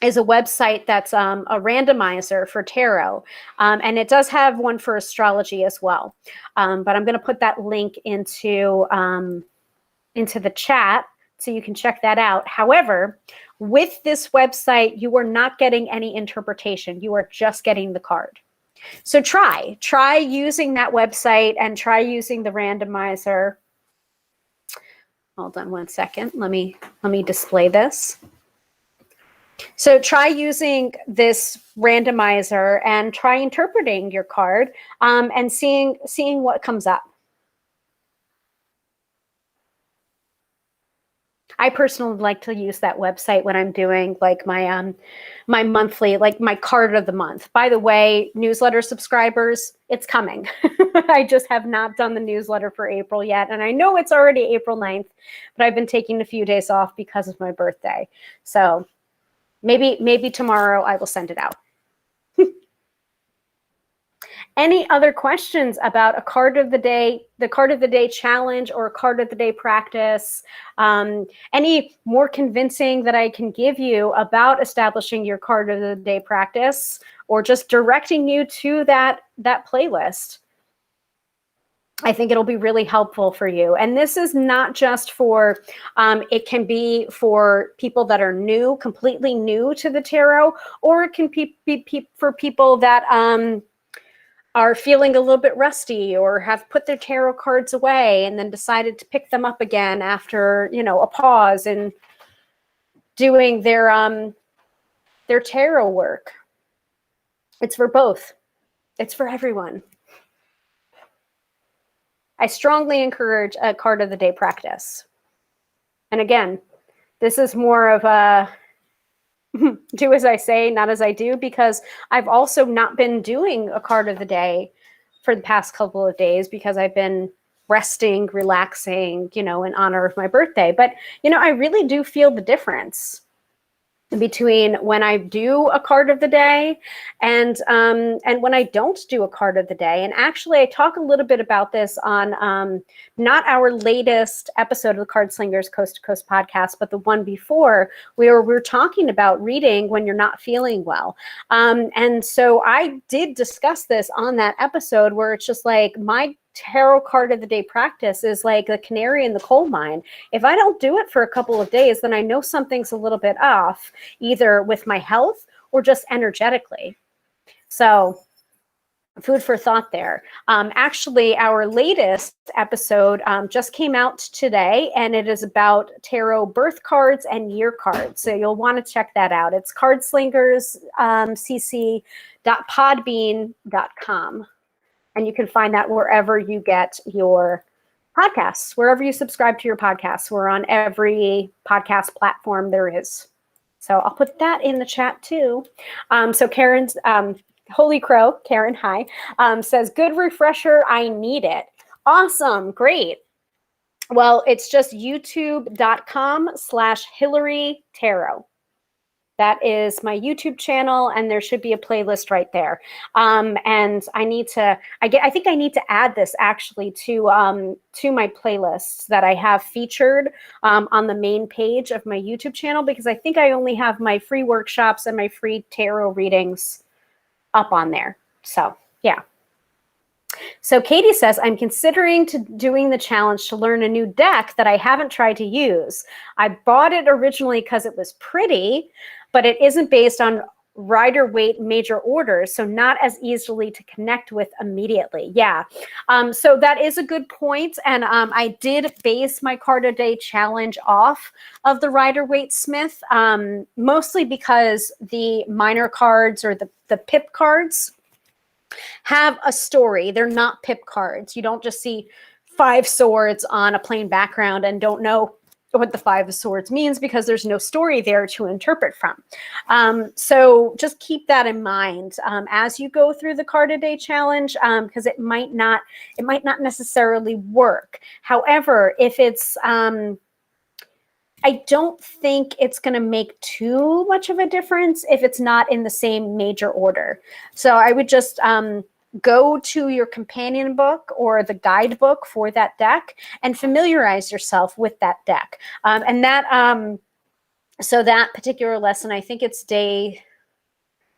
A: is a website that's a randomizer for tarot. And it does have one for astrology as well. But I'm going to put that link into the chat so you can check that out. However, with this website, you are not getting any interpretation. You are just getting the card. So try using that website and try using the randomizer. Hold on one second. Let me display this. So try using this randomizer and try interpreting your card and seeing what comes up. I personally like to use that website when I'm doing like my my monthly, like my card of the month. By the way, newsletter subscribers, it's coming. I just have not done the newsletter for April yet. And I know it's already April 9th, but I've been taking a few days off because of my birthday. So maybe tomorrow I will send it out. Any other questions about a card of the day, the card of the day challenge or a card of the day practice? Any more convincing that I can give you about establishing your card of the day practice, or just directing you to that playlist? I think it'll be really helpful for you. And this is not just for, it can be for people that are new, completely new to the tarot, or it can be for people that are feeling a little bit rusty or have put their tarot cards away and then decided to pick them up again after, a pause in doing their tarot work. It's for both. It's for everyone. I strongly encourage a card of the day practice. And again, this is more of a do as I say, not as I do, because I've also not been doing a card of the day for the past couple of days because I've been resting, relaxing, in honor of my birthday. But, I really do feel the difference between when I do a card of the day and when I don't do a card of the day. And actually, I talk a little bit about this on not our latest episode of the Card Slingers Coast to Coast podcast, but the one before, where we're talking about reading when you're not feeling well. And so I did discuss this on that episode, where it's just like my tarot card of the day practice is like the canary in the coal mine. If I don't do it for a couple of days, then I know something's a little bit off, either with my health or just energetically. So food for thought there. Actually, our latest episode just came out today, and it is about tarot birth cards and year cards. So you'll want to check that out. It's cardslingers.cc.podbean.com. And you can find that wherever you get your podcasts, wherever you subscribe to your podcasts. We're on every podcast platform there is. So I'll put that in the chat too. So Karen's... Holy Crow, Karen, hi, says, good refresher, I need it. Awesome, great. Well, it's just youtube.com/Hilary Tarot. That is my YouTube channel, and there should be a playlist right there. And I think I need to add this actually to my playlists that I have featured on the main page of my YouTube channel, because I think I only have my free workshops and my free tarot readings up on there. So yeah. So Katie says, I'm considering doing the challenge to learn a new deck that I haven't tried to use. I bought it originally because it was pretty, but it isn't based on Rider-Waite major orders, so not as easily to connect with immediately. Yeah. So that is a good point. And I did base my card a day challenge off of the Rider-Waite Smith, mostly because the minor cards, or the pip cards, have a story. They're not pip cards. You don't just see 5 swords on a plain background and don't know what the 5 of swords means, because there's no story there to interpret from. So just keep that in mind as you go through the card a day challenge, because it might not necessarily work. However, if it's I don't think it's going to make too much of a difference if it's not in the same major order. So I would just go to your companion book or the guidebook for that deck and familiarize yourself with that deck. And that, so that particular lesson, I think it's day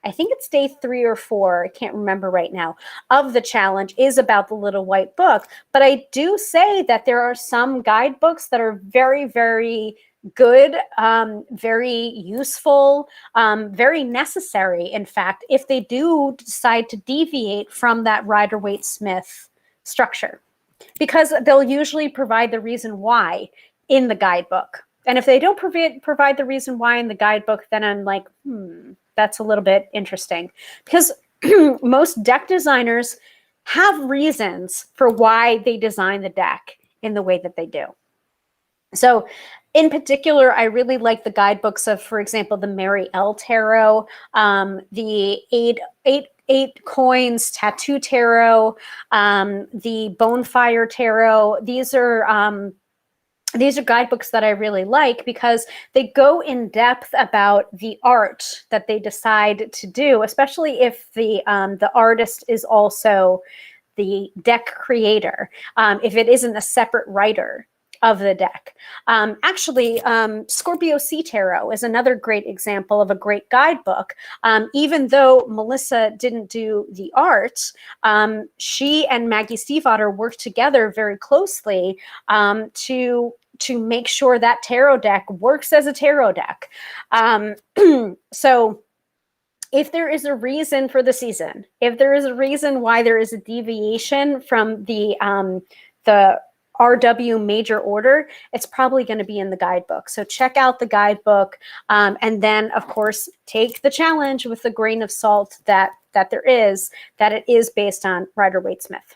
A: 3 or 4, I can't remember right now, of the challenge is about the little white book. But I do say that there are some guidebooks that are very, very good, very useful, very necessary, in fact, if they do decide to deviate from that Rider-Waite Smith structure, because they'll usually provide the reason why in the guidebook. And if they don't provide the reason why in the guidebook, then I'm like, that's a little bit interesting, because most deck designers have reasons for why they design the deck in the way that they do. So in particular, I really like the guidebooks of, for example, the Mary L. Tarot, the eight Coins Tattoo Tarot, the Bonefire Tarot. These are guidebooks that I really like, because they go in depth about the art that they decide to do, especially if the artist is also the deck creator, if it isn't a separate writer of the deck. Actually, Scorpio Sea Tarot is another great example of a great guidebook. Even though Melissa didn't do the art, she and Maggie Stiefvater worked together very closely to make sure that tarot deck works as a tarot deck. So if there is a reason for the season, if there is a reason why there is a deviation from the RW major order, it's probably going to be in the guidebook. So check out the guidebook, and then of course take the challenge with the grain of salt that it is based on Rider-Waite Smith.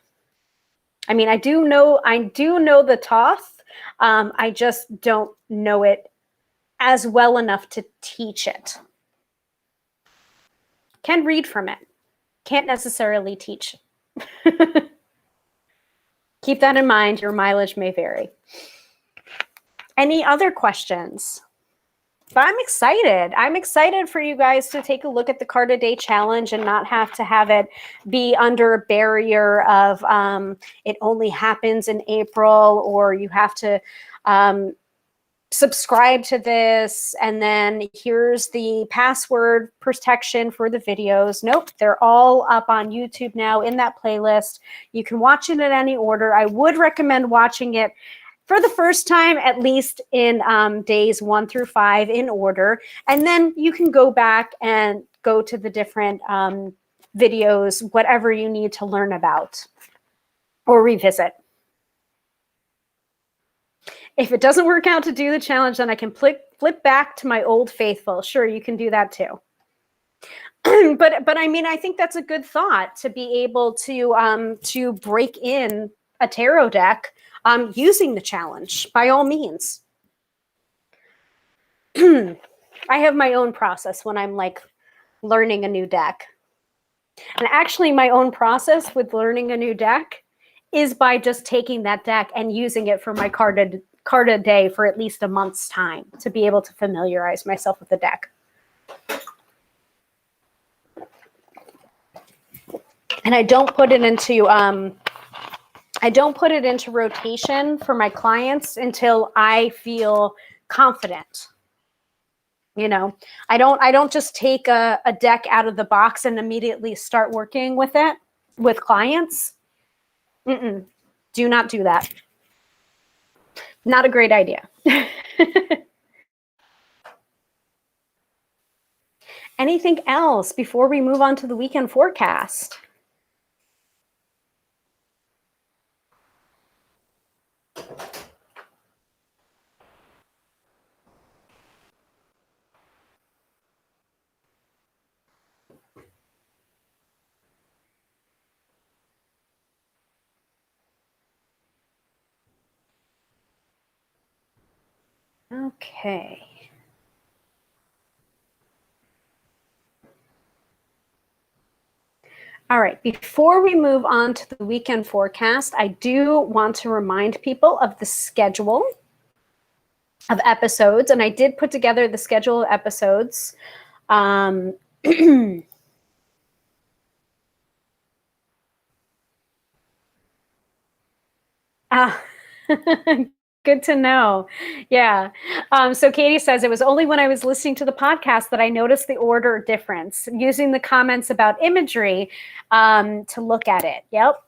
A: I mean, I do know the Thoth. I just don't know it as well enough to teach it. Can read from it, can't necessarily teach. Keep that in mind. Your mileage may vary. Any other questions? But I'm excited. I'm excited for you guys to take a look at the card a day challenge and not have to have it be under a barrier of it only happens in April, or you have to subscribe to this and then here's the password protection for the videos. Nope, they're all up on YouTube now in that playlist. You can watch it in any order. I would recommend watching it for the first time, at least in days 1 through 5 in order. And then you can go back and go to the different videos, whatever you need to learn about or revisit. If it doesn't work out to do the challenge, then I can flip back to my old faithful. Sure, you can do that too. but I mean, I think that's a good thought, to be able to break in a tarot deck using the challenge, by all means. I have my own process when I'm like learning a new deck. And actually my own process with learning a new deck is by just taking that deck and using it for my card a day for at least a month's time, to be able to familiarize myself with the deck. And I don't put it into rotation for my clients until I feel confident. You know, I don't just take a deck out of the box and immediately start working with it with clients. Do not do that. Not a great idea. Anything else before we move on to the weekend forecast? Okay. All right, before we move on to the weekend forecast, I do want to remind people of the schedule of episodes, and I did put together the schedule of episodes. Good to know. Yeah. So Katie says, it was only when I was listening to the podcast that I noticed the order difference, using the comments about imagery to look at it. Yep.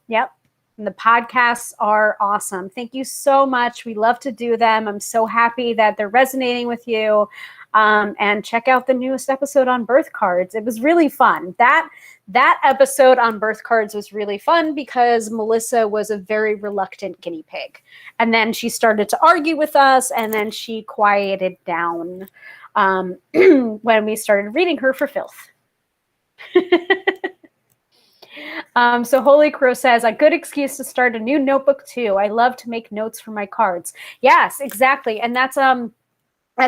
A: And the podcasts are awesome. Thank you so much. We love to do them. I'm so happy that they're resonating with you. And check out the newest episode on birth cards. It was really fun. That episode on birth cards was really fun because Melissa was a very reluctant guinea pig. And then she started to argue with us, and then she quieted down when we started reading her for filth. So Holy Crow says, a good excuse to start a new notebook too. I love to make notes for my cards. Yes, exactly. And that's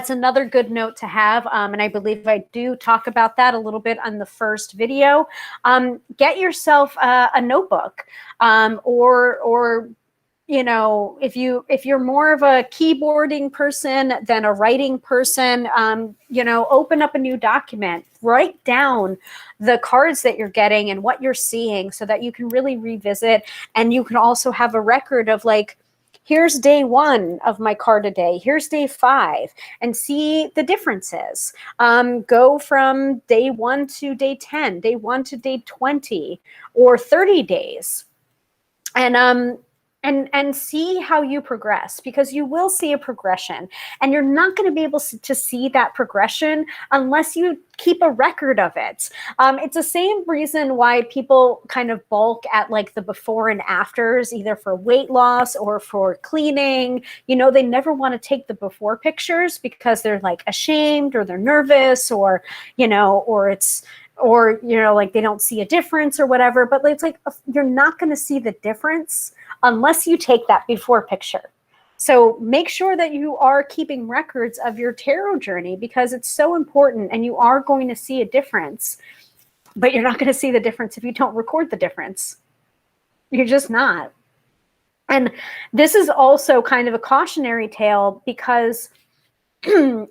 A: another good note to have. And I believe I do talk about that a little bit on the first video. Get yourself a notebook, or you know, if you're more of a keyboarding person than a writing person, you know, open up a new document, write down the cards that you're getting and what you're seeing, so that you can really revisit, and you can also have a record of like, here's day 1 of my card a day, here's day 5, and see the differences. Go from day 1 to day 10, day 1 to day 20, or 30 days. And see how you progress, because you will see a progression, and you're not going to be able to see that progression unless you keep a record of it. It's the same reason why people kind of bulk at like the before and afters, either for weight loss or for cleaning. You know, they never want to take the before pictures because they're like ashamed, or they're nervous, or, you know, or you know, like they don't see a difference or whatever. But it's like, you're not going to see the difference unless you take that before picture. So make sure that you are keeping records of your tarot journey, because it's so important, and you are going to see a difference, but you're not going to see the difference if you don't record the difference. You're just not. And this is also kind of a cautionary tale, because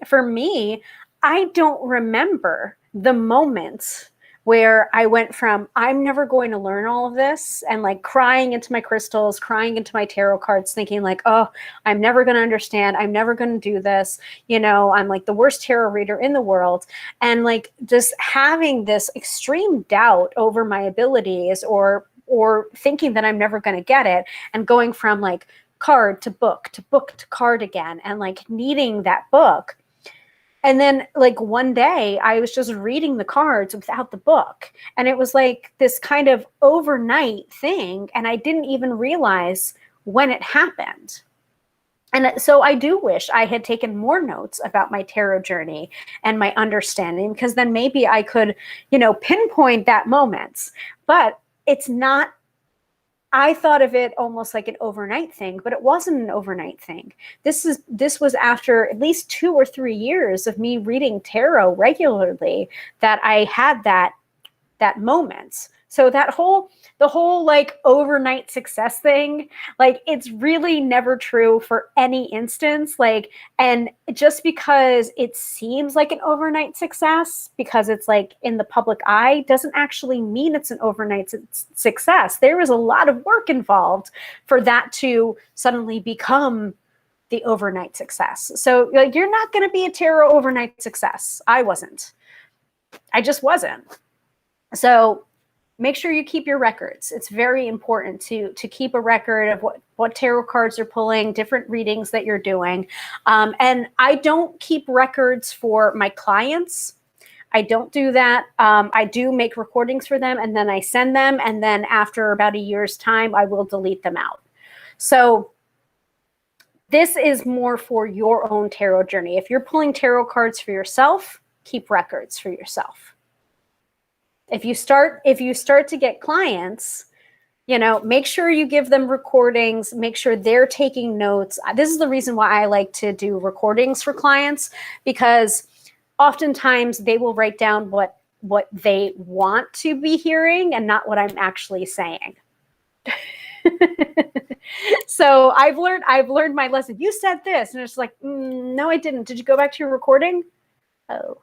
A: for me, I don't remember the moments where I went from, I'm never going to learn all of this, and like crying into my crystals, crying into my tarot cards, thinking like, oh, I'm never going to understand. I'm never going to do this. You know, I'm like the worst tarot reader in the world. And like just having this extreme doubt over my abilities, or thinking that I'm never going to get it, and going from like card to book to book to card again, and like needing that book. And then like one day I was just reading the cards without the book. And it was like this kind of overnight thing. And I didn't even realize when it happened. And so I do wish I had taken more notes about my tarot journey and my understanding, because then maybe I could, pinpoint that moment. But it's not, I thought of it almost like an overnight thing, but it wasn't an overnight thing. This was after at least 2 or 3 years of me reading tarot regularly that I had that moment. So the whole like overnight success thing, like it's really never true for any instance. Like, and just because it seems like an overnight success because it's like in the public eye doesn't actually mean it's an overnight success. There was a lot of work involved for that to suddenly become the overnight success. So like, you're not going to be a tarot overnight success. I just wasn't. So make sure you keep your records. It's very important to keep a record of what tarot cards you're pulling, different readings that you're doing. And I don't keep records for my clients. I don't do that. I do make recordings for them and then I send them. And then after about a year's time, I will delete them out. So this is more for your own tarot journey. If you're pulling tarot cards for yourself, keep records for yourself. If you start to get clients, make sure you give them recordings, make sure they're taking notes. This is the reason why I like to do recordings for clients, because oftentimes they will write down what they want to be hearing and not what I'm actually saying. So I've learned my lesson. You said this, and it's like, no, I didn't. Did you go back to your recording? Oh,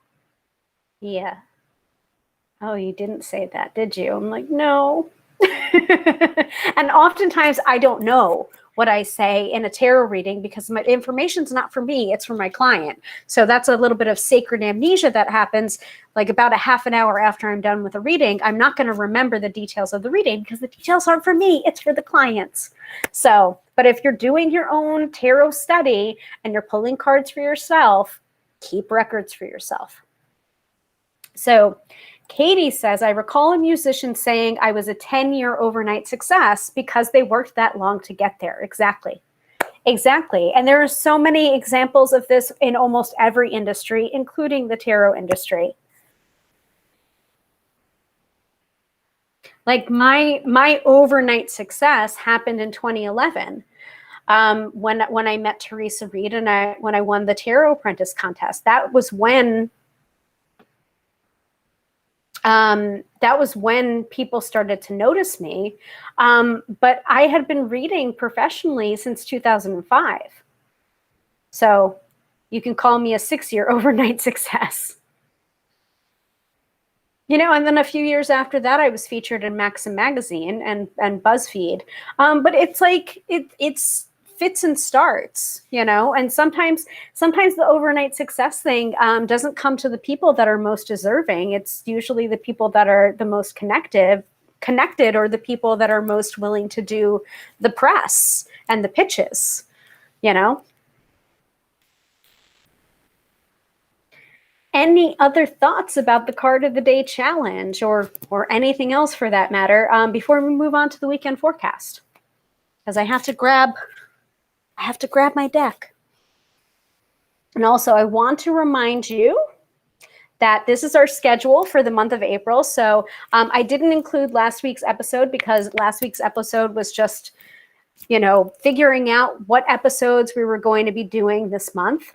A: yeah. Oh, you didn't say that, did you? I'm like, no. And oftentimes I don't know what I say in a tarot reading because my information's not for me, it's for my client. So that's a little bit of sacred amnesia that happens like about a half an hour after I'm done with a reading. I'm not going to remember the details of the reading because the details aren't for me, it's for the clients. So, but if you're doing your own tarot study and you're pulling cards for yourself, keep records for yourself. So Katie says, I recall a musician saying I was a 10-year overnight success because they worked that long to get there. Exactly. And there are so many examples of this in almost every industry, including the tarot industry. Like my overnight success happened in 2011 when I met Teresa Reed and when I won the Tarot Apprentice contest. That was when people started to notice me. But I had been reading professionally since 2005. So you can call me a 6-year overnight success. And then a few years after that, I was featured in Maxim magazine and BuzzFeed. But it's like, it's fits and starts, and sometimes the overnight success thing doesn't come to the people that are most deserving. It's usually the people that are the most connected or the people that are most willing to do the press and the pitches, Any other thoughts about the card of the day challenge or anything else for that matter before we move on to the weekend forecast? Because I have to grab my deck. And also I want to remind you that this is our schedule for the month of April. So I didn't include last week's episode because last week's episode was just, figuring out what episodes we were going to be doing this month.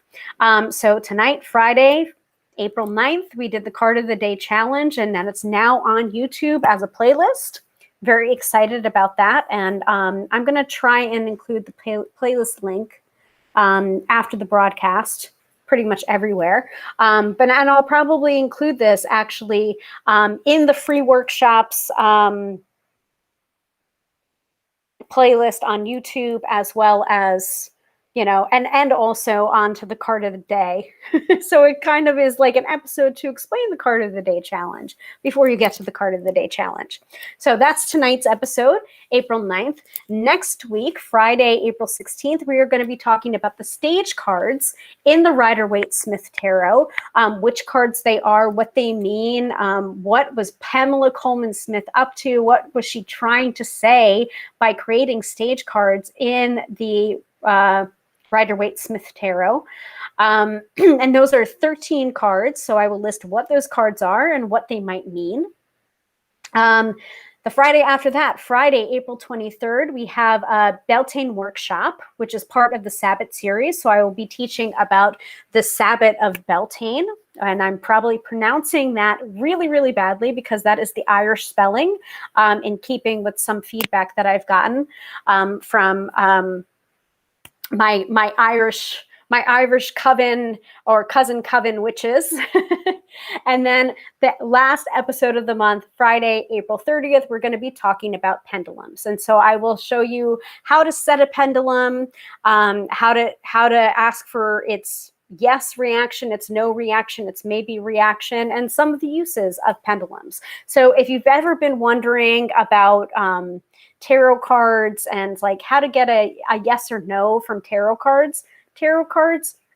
A: So tonight, Friday, April 9th, we did the card of the day challenge, and then it's now on YouTube as a playlist. Very excited about that. And I'm going to try and include the playlist link after the broadcast pretty much everywhere. And I'll probably include this actually in the free workshops playlist on YouTube, as well as you know, and also onto the card of the day. So it kind of is like an episode to explain the card of the day challenge before you get to the card of the day challenge. So that's tonight's episode, April 9th. Next week, Friday, April 16th, we are going to be talking about the stage cards in the Rider-Waite-Smith Tarot, which cards they are, what they mean, what was Pamela Coleman Smith up to, what was she trying to say by creating stage cards in the Rider-Waite-Smith Tarot. And those are 13 cards. So I will list what those cards are and what they might mean. The Friday after that, Friday, April 23rd, we have a Beltane workshop, which is part of the Sabbath series. So I will be teaching about the Sabbath of Beltane. And I'm probably pronouncing that really, really badly because that is the Irish spelling, in keeping with some feedback that I've gotten from my Irish coven or cousin coven witches. And then the last episode of the month, Friday, April 30th, we're going to be talking about pendulums. And so I will show you how to set a pendulum, how to ask for its yes reaction, its no reaction, its maybe reaction, and some of the uses of pendulums. So if you've ever been wondering about tarot cards and like how to get a yes or no from tarot cards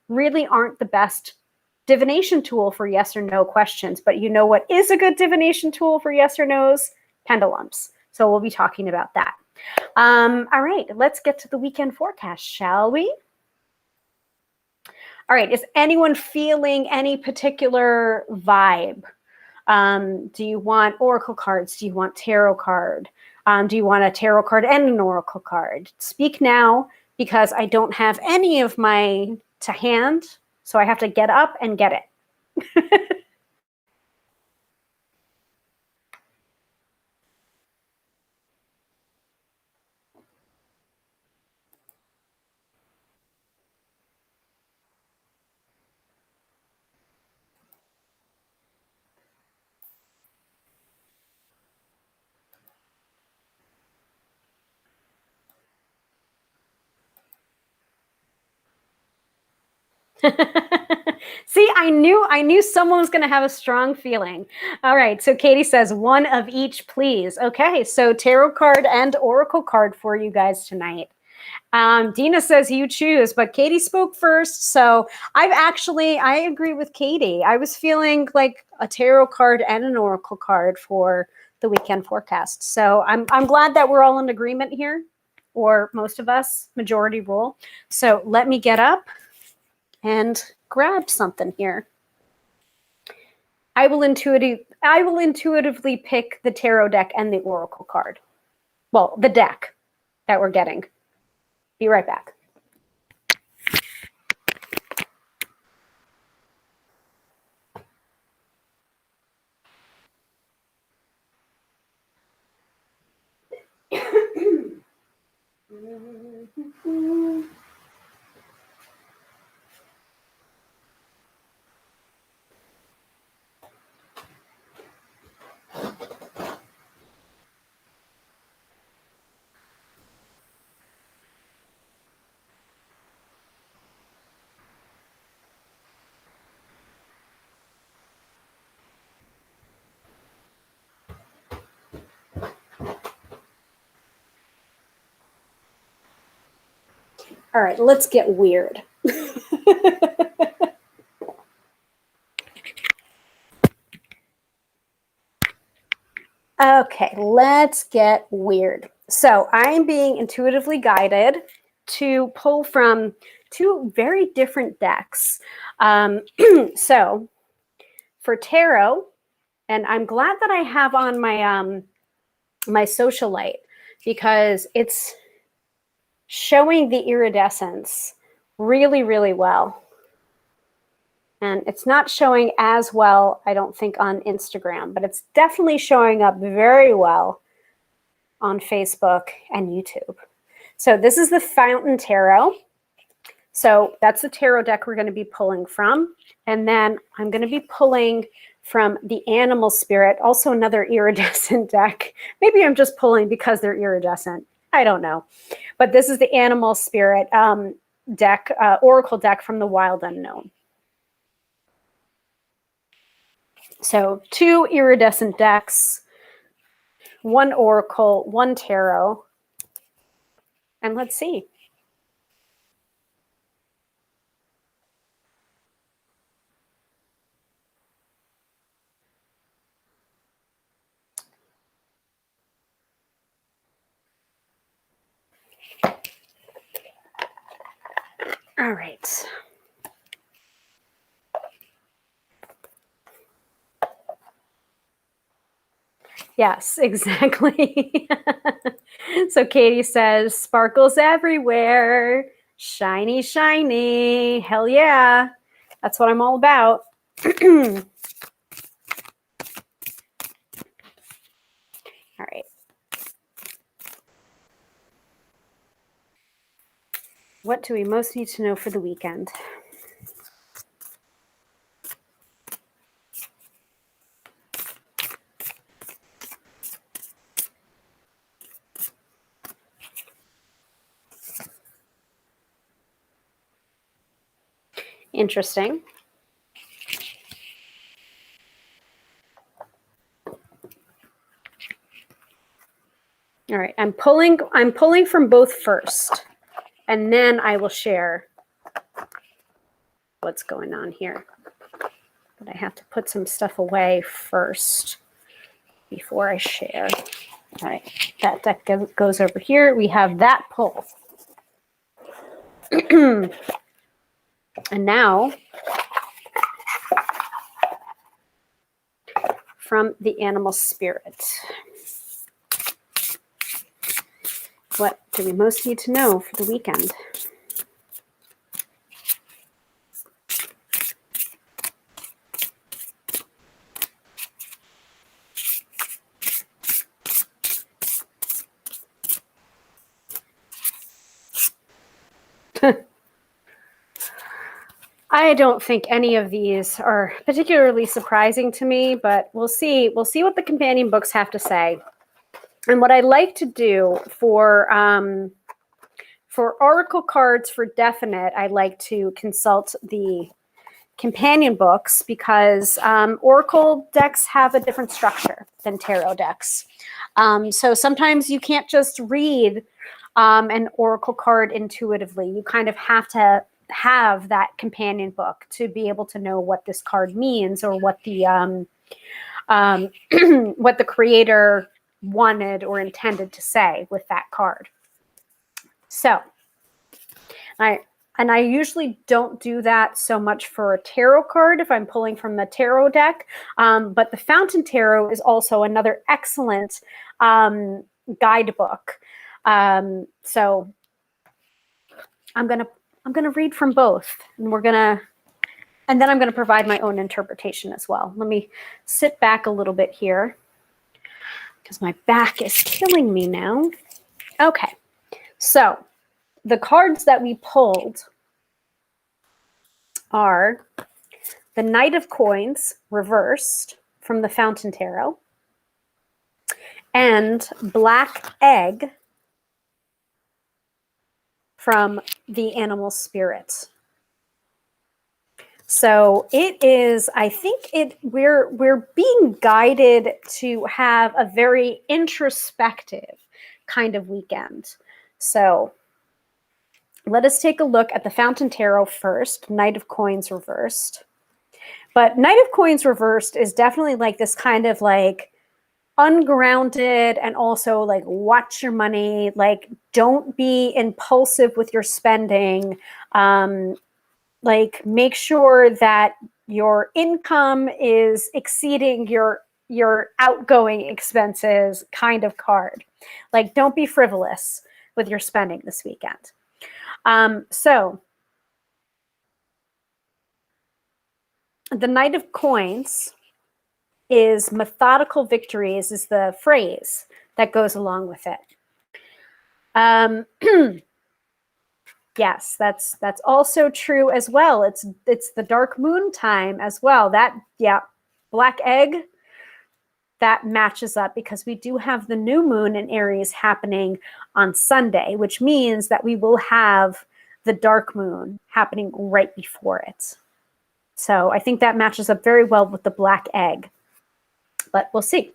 A: really aren't the best divination tool for yes or no questions. But you know what is a good divination tool for yes or no's? Pendulums. So we'll be talking about that. All right, let's get to the weekend forecast, shall we? All right, is anyone feeling any particular vibe? Do you want oracle cards? Do you want tarot card? Do you want a tarot card and an oracle card? Speak now, because I don't have any of my to hand, so I have to get up and get it. See, I knew someone was going to have a strong feeling. All right, so Katie says one of each, please. Okay, so tarot card and oracle card for you guys tonight. Dina says you choose, but Katie spoke first, so I agree with Katie. I was feeling like a tarot card and an oracle card for the weekend forecast. So I'm glad that we're all in agreement here, or most of us, majority rule. So let me get up and grab something here. I will intuitively pick the tarot deck and the oracle card. Well, the deck that we're getting. Be right back. All right, let's get weird. Okay, let's get weird. So I'm being intuitively guided to pull from two very different decks. So for tarot, and I'm glad that I have on my my socialite because it's showing the iridescence really, really well. And it's not showing as well, I don't think, on Instagram, but it's definitely showing up very well on Facebook and YouTube. So this is the Fountain Tarot. So that's the tarot deck we're going to be pulling from. And then I'm going to be pulling from the Animal Spirit, also another iridescent deck. Maybe I'm just pulling because they're iridescent. I don't know. But this is the Animal Spirit. deck, oracle deck from the Wild Unknown. So 2 iridescent decks, 1 oracle, 1 tarot, and let's see. All right. Yes, exactly. So Katie says, sparkles everywhere. Shiny, shiny. Hell yeah. That's what I'm all about. All right. What do we most need to know for the weekend? Interesting. All right, I'm pulling from both first, and then I will share what's going on here. But I have to put some stuff away first before I share. All right, that deck goes over here. We have that pull. And now, from the animal spirit. What do we most need to know for the weekend? I don't think any of these are particularly surprising to me, but we'll see. We'll see what the companion books have to say. And what I like to do for oracle cards for definite, I like to consult the companion books because oracle decks have a different structure than tarot decks. So sometimes you can't just read an oracle card intuitively. You kind of have to have that companion book to be able to know what this card means or what the what the creator wanted or intended to say with that card. So I usually don't do that so much for a tarot card if I'm pulling from the tarot deck, but the Fountain Tarot is also another excellent guidebook. So I'm gonna read from both, and then I'm gonna provide my own interpretation as well. Let me sit back a little bit here because my back is killing me now. Okay, so the cards that we pulled are the Knight of Coins reversed from the Fountain Tarot and Black Egg from the Animal Spirit. So it is, I think we're being guided to have a very introspective kind of weekend. So let us take a look at the Fountain Tarot first, Knight of Coins reversed. But Knight of Coins reversed is definitely like this kind of like ungrounded and also like watch your money, like don't be impulsive with your spending. Like make sure that your income is exceeding your outgoing expenses kind of card. Like don't be frivolous with your spending this weekend. So the Knight of Coins is methodical victories is the phrase that goes along with it. Yes, that's also true as well. It's the dark moon time as well. That, yeah, Black Egg, that matches up because we do have the new moon in Aries happening on Sunday, which means that we will have the dark moon happening right before it. So I think that matches up very well with the black egg, but we'll see.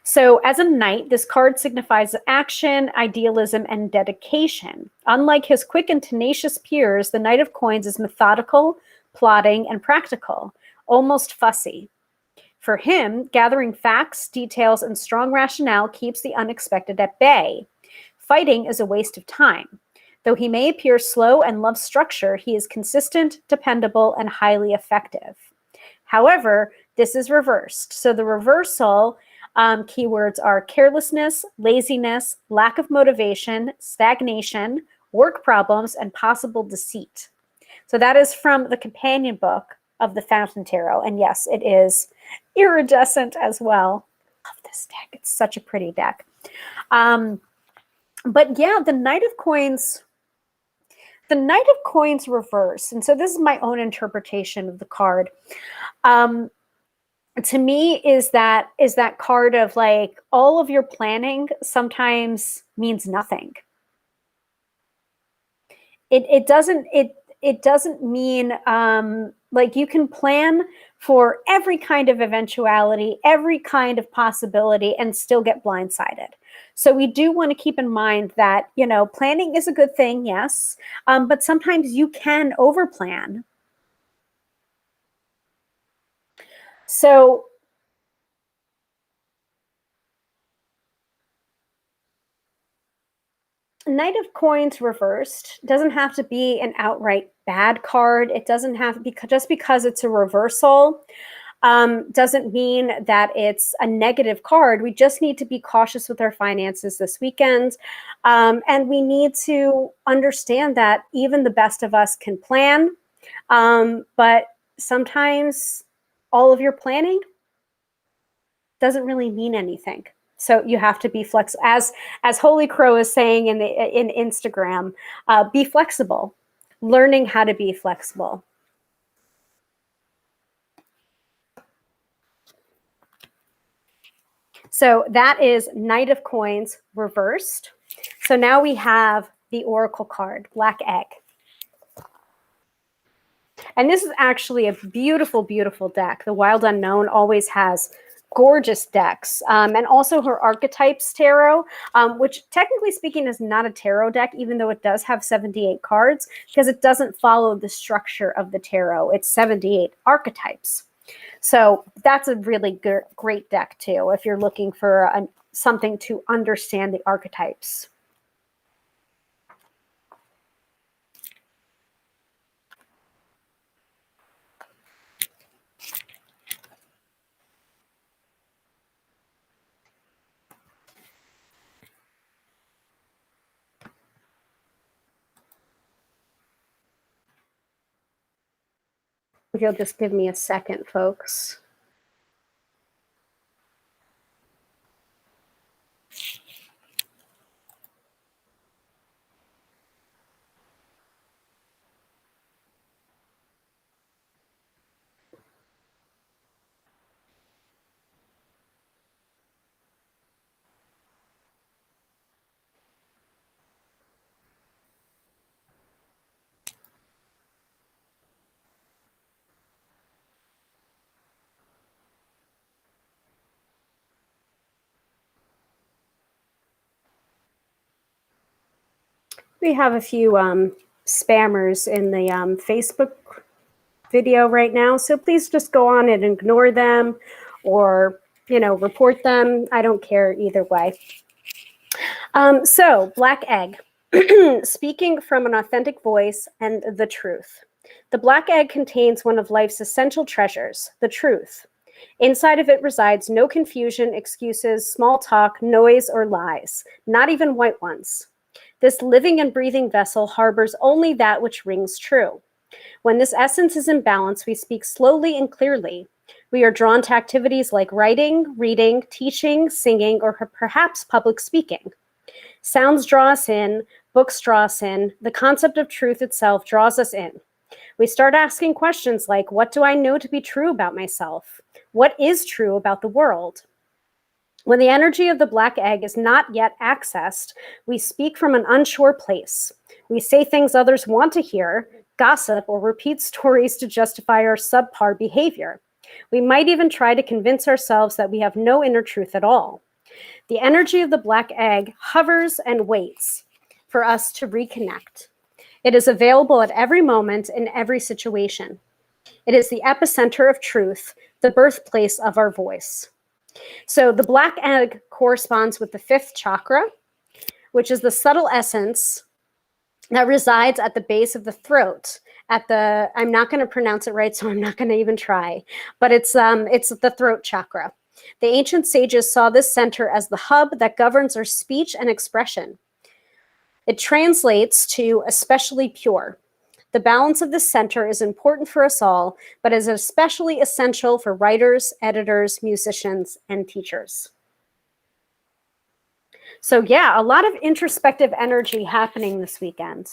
A: So as a knight, this card signifies action, idealism, and dedication. Unlike his quick and tenacious peers, the Knight of Coins is methodical, plotting, and practical, almost fussy. For him, gathering facts, details, and strong rationale keeps the unexpected at bay. Fighting is a waste of time. Though he may appear slow and love structure, he is consistent, dependable, and highly effective. However, this is reversed. So the reversal keywords are carelessness, laziness, lack of motivation, stagnation, work problems, and possible deceit. So that is from the companion book of the Fountain Tarot. And yes, it is iridescent as well. I love this deck. It's such a pretty deck. But yeah, the Knight of Coins reverse. And so this is my own interpretation of the card. To me, is that card of like all of your planning sometimes means nothing. It doesn't mean like you can plan for every kind of eventuality, every kind of possibility, and still get blindsided. So we do want to keep in mind that, you know, planning is a good thing, yes, but sometimes you can overplan. So Knight of Coins reversed doesn't have to be an outright bad card. It doesn't have to be, just because it's a reversal doesn't mean that it's a negative card. We just need to be cautious with our finances this weekend. And we need to understand that even the best of us can plan, but sometimes all of your planning doesn't really mean anything. So you have to be flexible. As Holy Crow is saying in Instagram, be flexible, learning how to be flexible. So that is Knight of Coins reversed. So now we have the Oracle card, Black Egg. And this is actually a beautiful, beautiful deck. The Wild Unknown always has gorgeous decks. And also her Archetypes Tarot, which technically speaking is not a tarot deck, even though it does have 78 cards, because it doesn't follow the structure of the tarot. It's 78 archetypes. So that's a really great deck too, if you're looking for something to understand the archetypes. If you'll just give me a second, folks. We have a few spammers in the Facebook video right now, so please just go on and ignore them or, you know, report them. I don't care either way. So Black Egg, speaking from an authentic voice and the truth. The Black Egg contains one of life's essential treasures, the truth. Inside of it resides no confusion, excuses, small talk, noise, or lies, not even white ones. This living and breathing vessel harbors only that which rings true. When this essence is in balance, we speak slowly and clearly. We are drawn to activities like writing, reading, teaching, singing, or perhaps public speaking. Sounds draw us in, books draw us in, the concept of truth itself draws us in. We start asking questions like, what do I know to be true about myself? What is true about the world? When the energy of the black egg is not yet accessed, we speak from an unsure place. We say things others want to hear, gossip, or repeat stories to justify our subpar behavior. We might even try to convince ourselves that we have no inner truth at all. The energy of the black egg hovers and waits for us to reconnect. It is available at every moment in every situation. It is the epicenter of truth, the birthplace of our voice. So the black egg corresponds with the fifth chakra, which is the subtle essence that resides at the base of the throat. I'm not going to pronounce it right, so I'm not going to even try, but it's the throat chakra. The ancient sages saw this center as the hub that governs our speech and expression. It translates to especially pure. The balance of this center is important for us all, but is especially essential for writers, editors, musicians, and teachers. So yeah, a lot of introspective energy happening this weekend.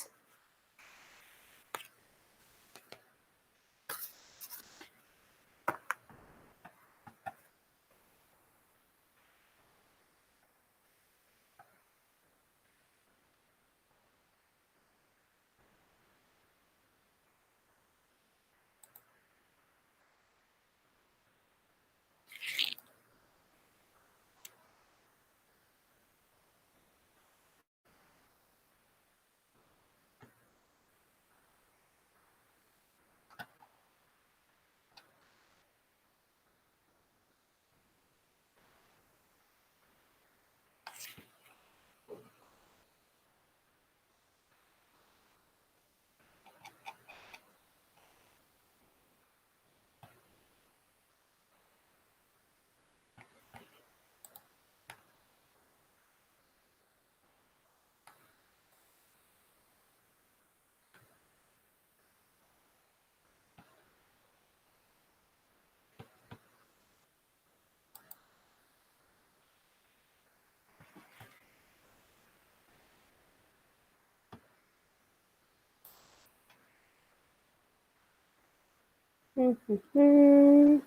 A: Mm-hmm.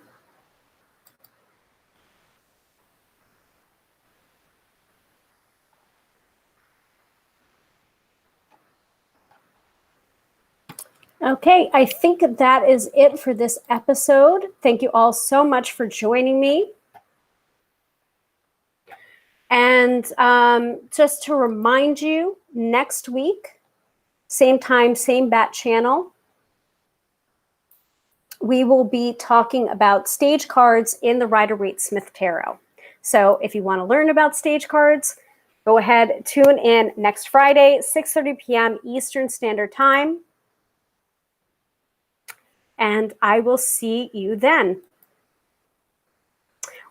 A: Okay, I think that is it for this episode. Thank you all so much for joining me. And just to remind you, next week, same time, same bat channel, we will be talking about stage cards in the Rider-Waite-Smith Tarot. So if you want to learn about stage cards, go ahead, tune in next Friday, 6:30 p.m. Eastern Standard Time. And I will see you then.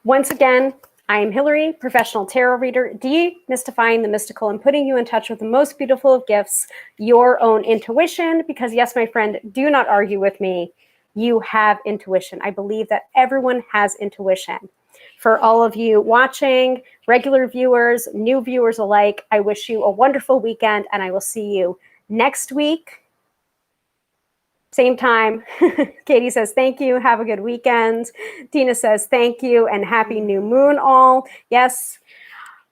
A: Once again, I am Hilary, professional tarot reader, demystifying the mystical and putting you in touch with the most beautiful of gifts, your own intuition. Because yes, my friend, do not argue with me. You have intuition. I believe that everyone has intuition. For all of you watching, regular viewers, new viewers alike, I wish you a wonderful weekend, and I will see you next week. Same time. Katie says, thank you. Have a good weekend. Tina says, thank you and happy new moon all. Yes,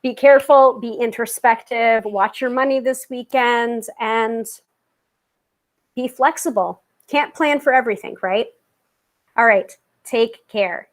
A: be careful, be introspective, watch your money this weekend, and be flexible. Can't plan for everything, right? All right, take care.